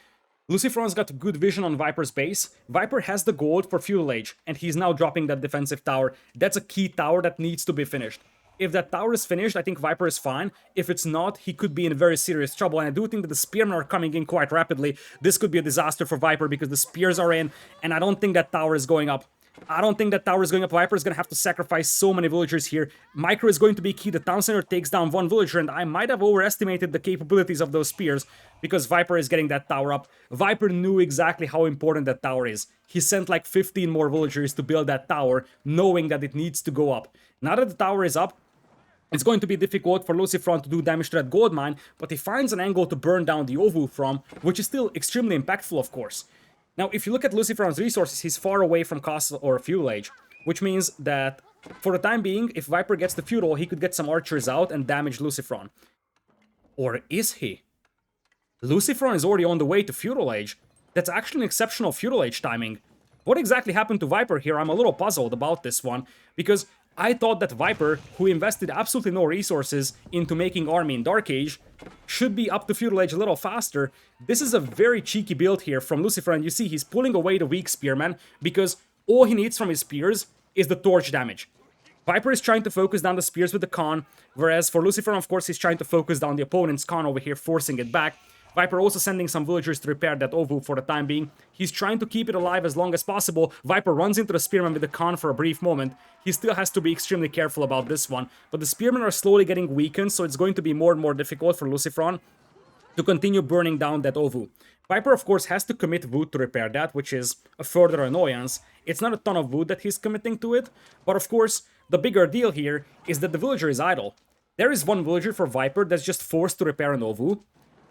LucifroN's got good vision on Viper's base. Viper has the gold for Feudal Age, and he's now dropping that defensive tower. That's a key tower that needs to be finished. If that tower is finished, I think Viper is fine. If it's not, he could be in very serious trouble. And I do think that the spearmen are coming in quite rapidly. This could be a disaster for Viper because the spears are in, and I don't think that tower is going up. I don't think that tower is going up. Viper is going to have to sacrifice so many villagers here. Micro is going to be key. The town center takes down one villager, and I might have overestimated the capabilities of those spears because Viper is getting that tower up. Viper knew exactly how important that tower is. He sent like 15 more villagers to build that tower, knowing that it needs to go up. Now that the tower is up, it's going to be difficult for LucifroN to do damage to that gold mine, but he finds an angle to burn down the Ovu from, which is still extremely impactful, of course. Now, if you look at LucifroN's resources, he's far away from Castle or Feudal Age, which means that, for the time being, if Viper gets the Feudal, he could get some archers out and damage LucifroN. Or is he? LucifroN is already on the way to Feudal Age. That's actually an exceptional Feudal Age timing. What exactly happened to Viper here? I'm a little puzzled about this one, because I thought that Viper, who invested absolutely no resources into making army in Dark Age, should be up to Feudal Age a little faster. This is a very cheeky build here from LucifroN. You see, he's pulling away the weak spearman because all he needs from his spears is the torch damage. Viper is trying to focus down the spears with the con, whereas for LucifroN, of course, he's trying to focus down the opponent's con over here, forcing it back. Viper also sending some villagers to repair that Ovu for the time being. He's trying to keep it alive as long as possible. Viper runs into the spearman with the con for a brief moment. He still has to be extremely careful about this one. But the spearmen are slowly getting weakened, so it's going to be more and more difficult for LucifroN to continue burning down that Ovu. Viper, of course, has to commit wood to repair that, which is a further annoyance. It's not a ton of wood that he's committing to it, but of course, the bigger deal here is that the villager is idle. There is one villager for Viper that's just forced to repair an Ovu,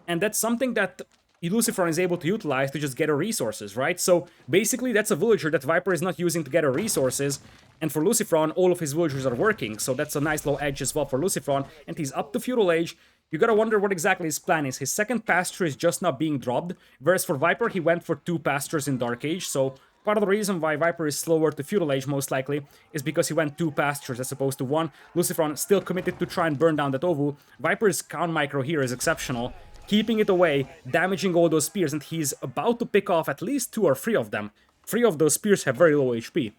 and that's something that LucifroN is able to utilize to just gather resources, right? So basically, that's a villager that Viper is not using to gather resources, and for LucifroN, all of his villagers are working, so that's a nice low edge as well for LucifroN, and he's up to Feudal Age. You gotta wonder what exactly his plan is. His second pasture is just not being dropped, whereas for Viper, he went for 2 pastures in Dark Age, so part of the reason why Viper is slower to Feudal Age, most likely, is because he went 2 pastures as opposed to 1. LucifroN still committed to try and burn down that Ovu. Viper's count micro here is exceptional, keeping it away, damaging all those spears, and he's about to pick off at least 2 or 3 of them. 3 of those spears have very low HP.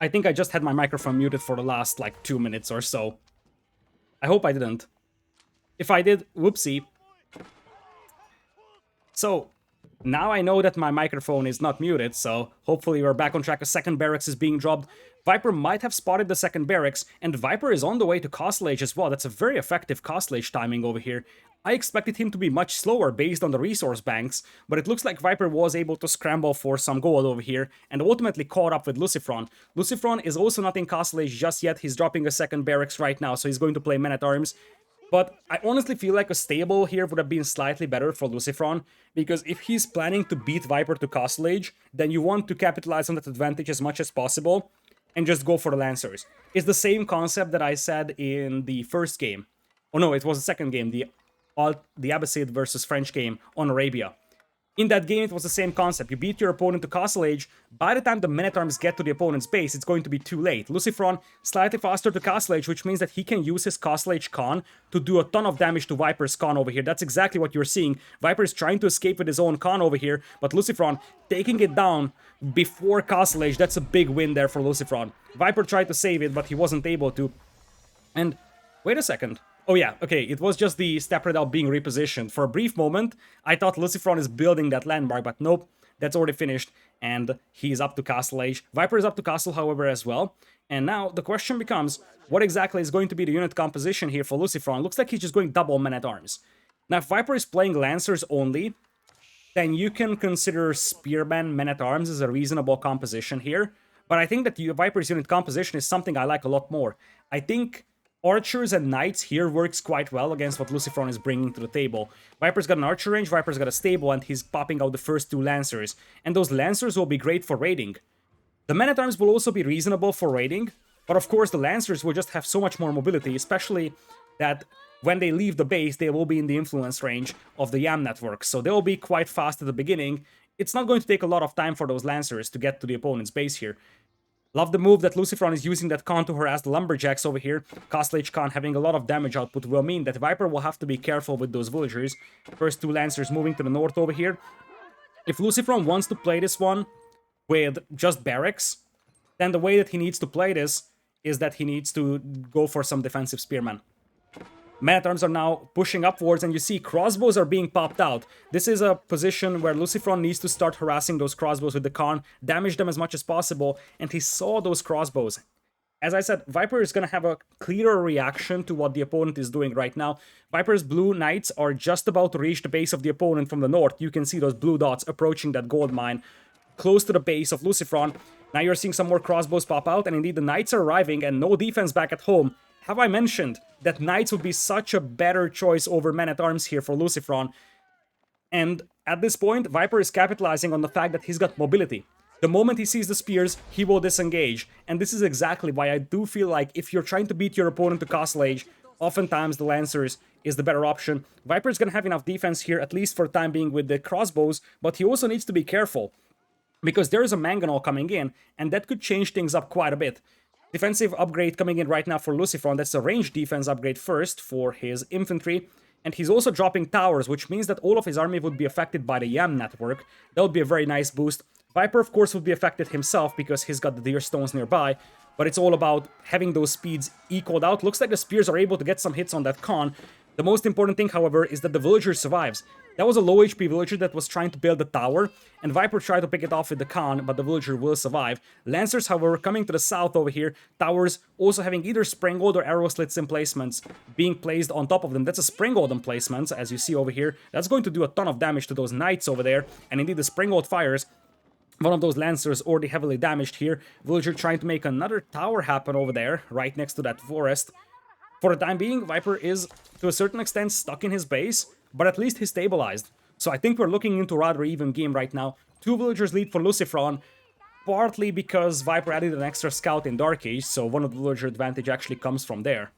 I think I just had my microphone muted for the last, like, 2 minutes or so. I hope I didn't. If I did, whoopsie. So, now I know that my microphone is not muted, so hopefully we're back on track. A second barracks is being dropped. Viper might have spotted the second barracks, and Viper is on the way to Castle Age as well. That's a very effective Castle Age timing over here. I expected him to be much slower based on the resource banks, but it looks like Viper was able to scramble for some gold over here, and ultimately caught up with LucifroN. LucifroN is also not in Castle Age just yet. He's dropping a second barracks right now, so he's going to play Men-at-Arms. But I honestly feel like a stable here would have been slightly better for LucifroN, because if he's planning to beat Viper to Castle Age, then you want to capitalize on that advantage as much as possible, and just go for the Lancers. It's the same concept that I said in the first game. Oh no, it was the second game, the Abbasid versus French game on Arabia. In that game, it was the same concept. You beat your opponent to Castle Age. By the time the Men-at-Arms get to the opponent's base, it's going to be too late. LucifroN slightly faster to Castle Age, which means that he can use his Castle Age con to do a ton of damage to Viper's con over here. That's exactly what you're seeing. Viper is trying to escape with his own con over here, but LucifroN taking it down before Castle Age. That's a big win there for LucifroN. Viper tried to save it, but he wasn't able to. And wait a second. Oh yeah, okay, it was just the step redoubt being repositioned. For a brief moment, I thought LucifroN is building that landmark, but nope, that's already finished, and he's up to Castle Age. Viper is up to Castle, however, as well. And now the question becomes, what exactly is going to be the unit composition here for LucifroN? Looks like he's just going double Men-at-Arms. Now, if Viper is playing Lancers only, then you can consider Spearman Men-at-Arms as a reasonable composition here. But I think that Viper's unit composition is something I like a lot more. I think Archers and Knights here works quite well against what LucifroN is bringing to the table. Viper's got an Archer range, Viper's got a stable, and he's popping out the first two Lancers. And those Lancers will be great for raiding. The Men-at-Arms will also be reasonable for raiding, but of course the Lancers will just have so much more mobility, especially that when they leave the base, they will be in the influence range of the YAM network, so they'll be quite fast at the beginning. It's not going to take a lot of time for those Lancers to get to the opponent's base here. Love the move that LucifroN is using that con to harass the Lumberjacks over here. Castle Age con having a lot of damage output will mean that Viper will have to be careful with those villagers. First two Lancers moving to the north over here. If LucifroN wants to play this one with just barracks, then the way that he needs to play this is that he needs to go for some defensive spearmen. Men-at-Arms are now pushing upwards, and you see crossbows are being popped out. This is a position where LucifroN needs to start harassing those crossbows with the con, damage them as much as possible, and he saw those crossbows. As I said, Viper is going to have a clearer reaction to what the opponent is doing right now. Viper's blue knights are just about to reach the base of the opponent from the north. You can see those blue dots approaching that gold mine, close to the base of LucifroN. Now you're seeing some more crossbows pop out, and indeed the knights are arriving, and no defense back at home. Have I mentioned that Knights would be such a better choice over Men-at-Arms here for LucifroN? And at this point, Viper is capitalizing on the fact that he's got mobility. The moment he sees the spears, he will disengage. And this is exactly why I do feel like if you're trying to beat your opponent to Castle Age, oftentimes the Lancers is the better option. Viper's gonna have enough defense here, at least for the time being with the crossbows, but he also needs to be careful, because there is a Mangonel coming in, and that could change things up quite a bit. Defensive upgrade coming in right now for LucifroN. That's a ranged defense upgrade first for his infantry. And he's also dropping towers, which means that all of his army would be affected by the YAM network. That would be a very nice boost. Viper, of course, would be affected himself because he's got the Deer Stones nearby. But it's all about having those speeds equaled out. Looks like the spears are able to get some hits on that con. The most important thing, however, is that the villager survives. That was a low HP villager that was trying to build the tower, and Viper tried to pick it off with the con, but the villager will survive. Lancers, however, coming to the south over here, towers also having either Springald or Arrow Slits emplacements being placed on top of them. That's a Springald emplacement, as you see over here. That's going to do a ton of damage to those knights over there, and indeed the Springald fires. One of those Lancers already heavily damaged here. Villager trying to make another tower happen over there, right next to that forest. For the time being, Viper is, to a certain extent, stuck in his base, but at least he's stabilized. So I think we're looking into a rather even game right now. Two villagers lead for LucifroN. partly because Viper added an extra scout in Dark Age, so one of the villager advantage actually comes from there.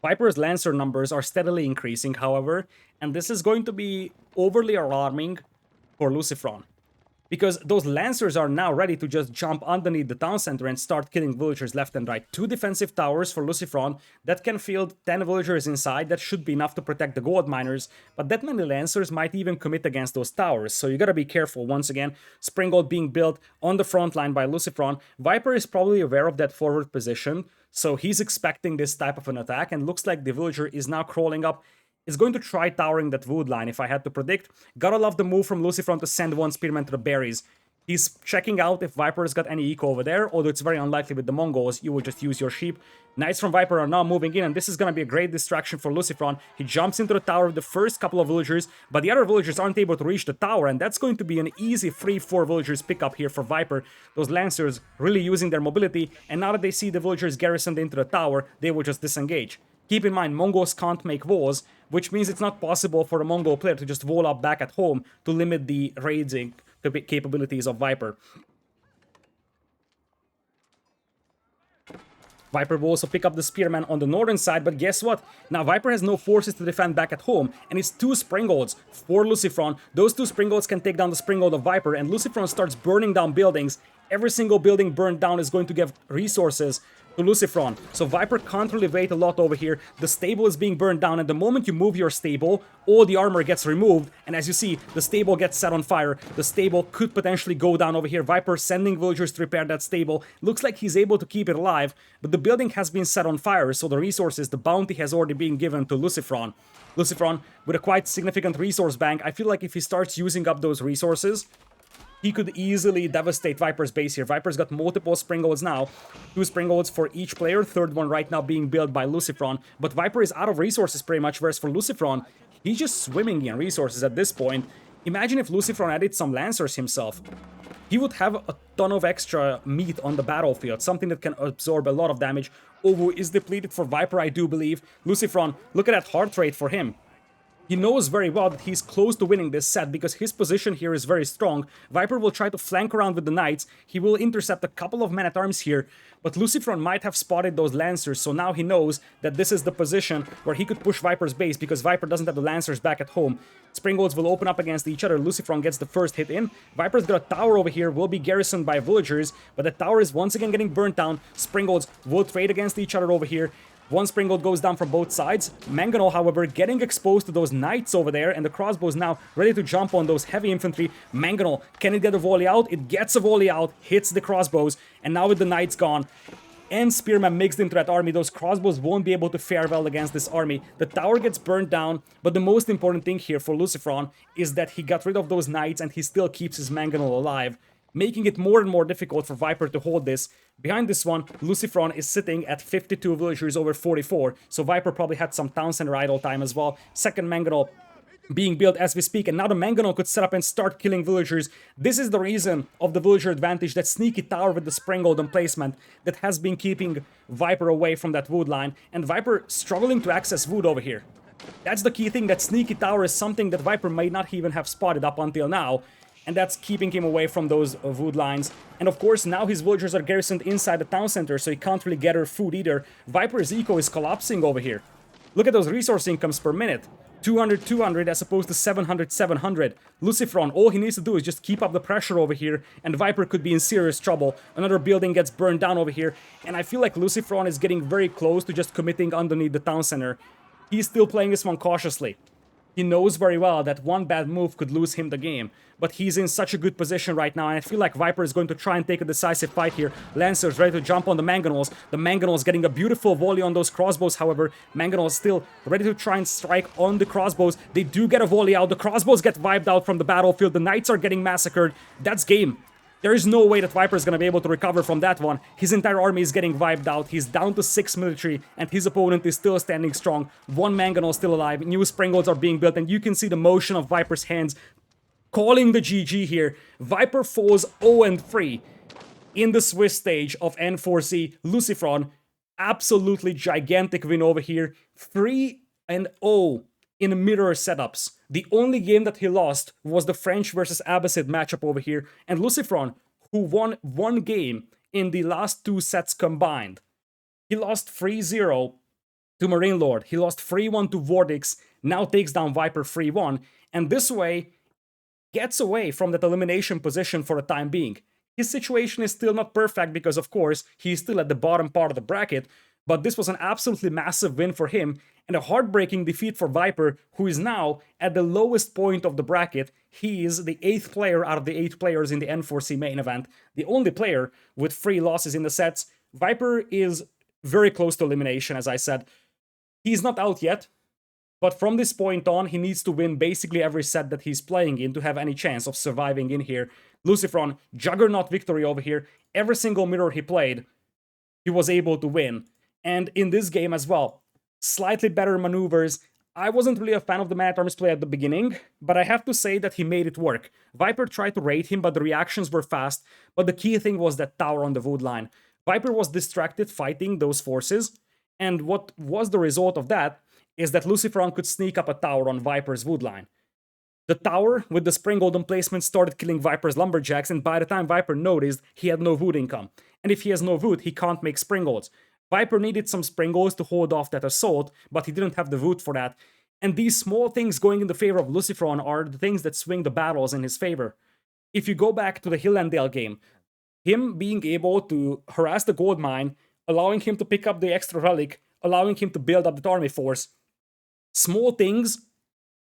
Viper's Lancer numbers are steadily increasing, however, and this is going to be overly alarming for LucifroN. Because those Lancers are now ready to just jump underneath the town center and start killing villagers left and right. 2 defensive towers for LucifroN that can field 10 villagers inside. That should be enough to protect the gold miners. But that many Lancers might even commit against those towers. So you gotta be careful once again. Springald being built on the front line by LucifroN. Viper is probably aware of that forward position. So he's expecting this type of an attack. And looks like the villager is now crawling up. Is going to try towering that wood line if I had to predict. Gotta love the move from LucifroN to send one spearman to the berries. He's checking out if Viper's got any eco over there, although it's very unlikely with the Mongols, you will just use your sheep. Knights from Viper are now moving in, and this is gonna be a great distraction for LucifroN. He jumps into the tower with the first couple of villagers, but the other villagers aren't able to reach the tower, and that's going to be an easy 3-4 villagers pickup here for Viper. Those Lancers really using their mobility, and now that they see the villagers garrisoned into the tower, they will just disengage. Keep in mind, Mongols can't make walls, which means it's not possible for a Mongol player to just wall up back at home to limit the raiding capabilities of Viper. Viper will also pick up the Spearman on the northern side, but guess what? Now Viper has no forces to defend back at home, and it's 2 Springolds for LucifroN. Those 2 Springolds can take down the Springold of Viper, and LucifroN starts burning down buildings. Every single building burned down is going to give resources to LucifroN. So Viper can't really wait a lot over here. The stable is being burned down, and the moment you move your stable, all the armor gets removed, and as you see, the stable gets set on fire. The stable could potentially go down over here. Viper sending villagers to repair that stable. Looks like he's able to keep it alive, but the building has been set on fire, so the resources, the bounty has already been given to LucifroN. LucifroN, with a quite significant resource bank, I feel like if he starts using up those resources, he could easily devastate Viper's base here. Viper's got multiple Springolds now. 2 Springolds for each player. Third one right now being built by LucifroN. But Viper is out of resources pretty much, whereas for LucifroN, he's just swimming in resources at this point. Imagine if LucifroN added some Lancers himself. He would have a ton of extra meat on the battlefield, something that can absorb a lot of damage. Ovo is depleted for Viper, I do believe. LucifroN, look at that heart rate for him. He knows very well that he's close to winning this set because his position here is very strong. Viper will try to flank around with the Knights. He will intercept a couple of men-at-arms here, but LucifroN might have spotted those Lancers, so now he knows that this is the position where he could push Viper's base because Viper doesn't have the Lancers back at home. Springolds will open up against each other. LucifroN gets the first hit in. Viper's got a tower over here, will be garrisoned by villagers, but the tower is once again getting burnt down. Springolds will trade against each other over here. One Springold goes down from both sides. Mongol, however, getting exposed to those Knights over there, and the crossbows now ready to jump on those heavy infantry. Mongol, can it get a volley out? It gets a volley out, hits the crossbows, and now with the Knights gone, and Spearman mixed into that army, those crossbows won't be able to fare well against this army. The tower gets burned down, but the most important thing here for LucifroN is that he got rid of those Knights and he still keeps his Mongol alive, making it more and more difficult for Viper to hold this. Behind this one, LucifroN is sitting at 52 villagers over 44, so Viper probably had some town center idle time as well. Second Mongol being built as we speak, and now the Mongol could set up and start killing villagers. This is the reason of the villager advantage, that sneaky tower with the Springald emplacement that has been keeping Viper away from that wood line, and Viper struggling to access wood over here. That's the key thing, that sneaky tower is something that Viper might not even have spotted up until now, and that's keeping him away from those wood lines. And of course, now his villagers are garrisoned inside the town center, so he can't really gather food either. Viper's eco is collapsing over here. Look at those resource incomes per minute. 200, 200 as opposed to 700, 700. LucifroN, all he needs to do is just keep up the pressure over here, and Viper could be in serious trouble. Another building gets burned down over here, and I feel like LucifroN is getting very close to just committing underneath the town center. He's still playing this one cautiously. He knows very well that one bad move could lose him the game, but he's in such a good position right now, and I feel like Viper is going to try and take a decisive fight here. Lancers ready to jump on the Mangonels. The Mangonels getting a beautiful volley on those crossbows, however. Mangonels still ready to try and strike on the crossbows. They do get a volley out. The crossbows get wiped out from the battlefield. The Knights are getting massacred. That's game. There is no way that Viper is going to be able to recover from that one. His entire army is getting wiped out. He's down to 6 military, and his opponent is still standing strong. One Mangonel still alive. New Springolds are being built, and you can see the motion of Viper's hands calling the GG here. Viper falls 0-3 in the Swiss stage of N4C. LucifroN Absolutely gigantic win over here. 3-0 in mirror setups. The only game that he lost was the French versus Abbasid matchup over here. And LucifroN, who won one game in the last 2 sets combined, he lost 3-0 to Marine Lord. He lost 3-1 to Vordix, now takes down Viper 3-1, and this way gets away from that elimination position for the time being. His situation is still not perfect because, of course, he's still at the bottom part of the bracket, but this was an absolutely massive win for him and a heartbreaking defeat for Viper, who is now at the lowest point of the bracket. He is the 8th player out of the 8 players in the N4C Main Event, the only player with 3 losses in the sets. Viper is very close to elimination, as I said. He's not out yet, but from this point on, he needs to win basically every set that he's playing in to have any chance of surviving in here. LucifroN, juggernaut victory over here. Every single mirror he played, he was able to win. And in this game as well, slightly better maneuvers. I wasn't really a fan of the man-at-arms play at the beginning, but I have to say that he made it work. Viper tried to raid him, but the reactions were fast. But the key thing was that tower on the wood line. Viper was distracted fighting those forces, and what was the result of that is that LucifroN could sneak up a tower on Viper's wood line. The tower with the spring golden placement started killing Viper's lumberjacks, and by the time Viper noticed, he had no wood income. And if he has no wood, he can't make spring golds. Viper needed some spring golds to hold off that assault, but he didn't have the wood for that. And these small things going in the favor of LucifroN are the things that swing the battles in his favor. If you go back to the Hill and Dale game, him being able to harass the gold mine, allowing him to pick up the extra relic, allowing him to build up the army force, small things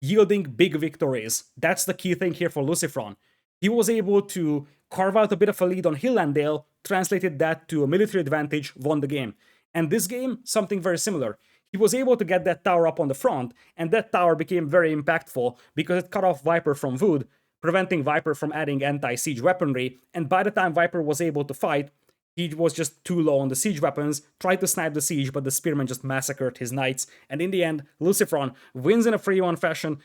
yielding big victories. That's the key thing here for LucifroN. He was able to carve out a bit of a lead on Hill and Dale, translated that to a military advantage, won the game. And this game, something very similar. He was able to get that tower up on the front, and that tower became very impactful because it cut off Viper from wood, preventing Viper from adding anti-siege weaponry, and by the time Viper was able to fight, he was just too low on the siege weapons, tried to snipe the siege, but the spearman just massacred his knights, and in the end, LucifroN wins in a 3-1 fashion.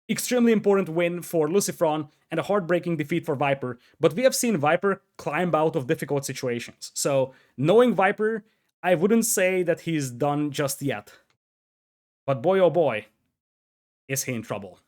Extremely important win for LucifroN, and a heartbreaking defeat for Viper, but we have seen Viper climb out of difficult situations, so knowing Viper, I wouldn't say that he's done just yet. But boy oh boy, is he in trouble.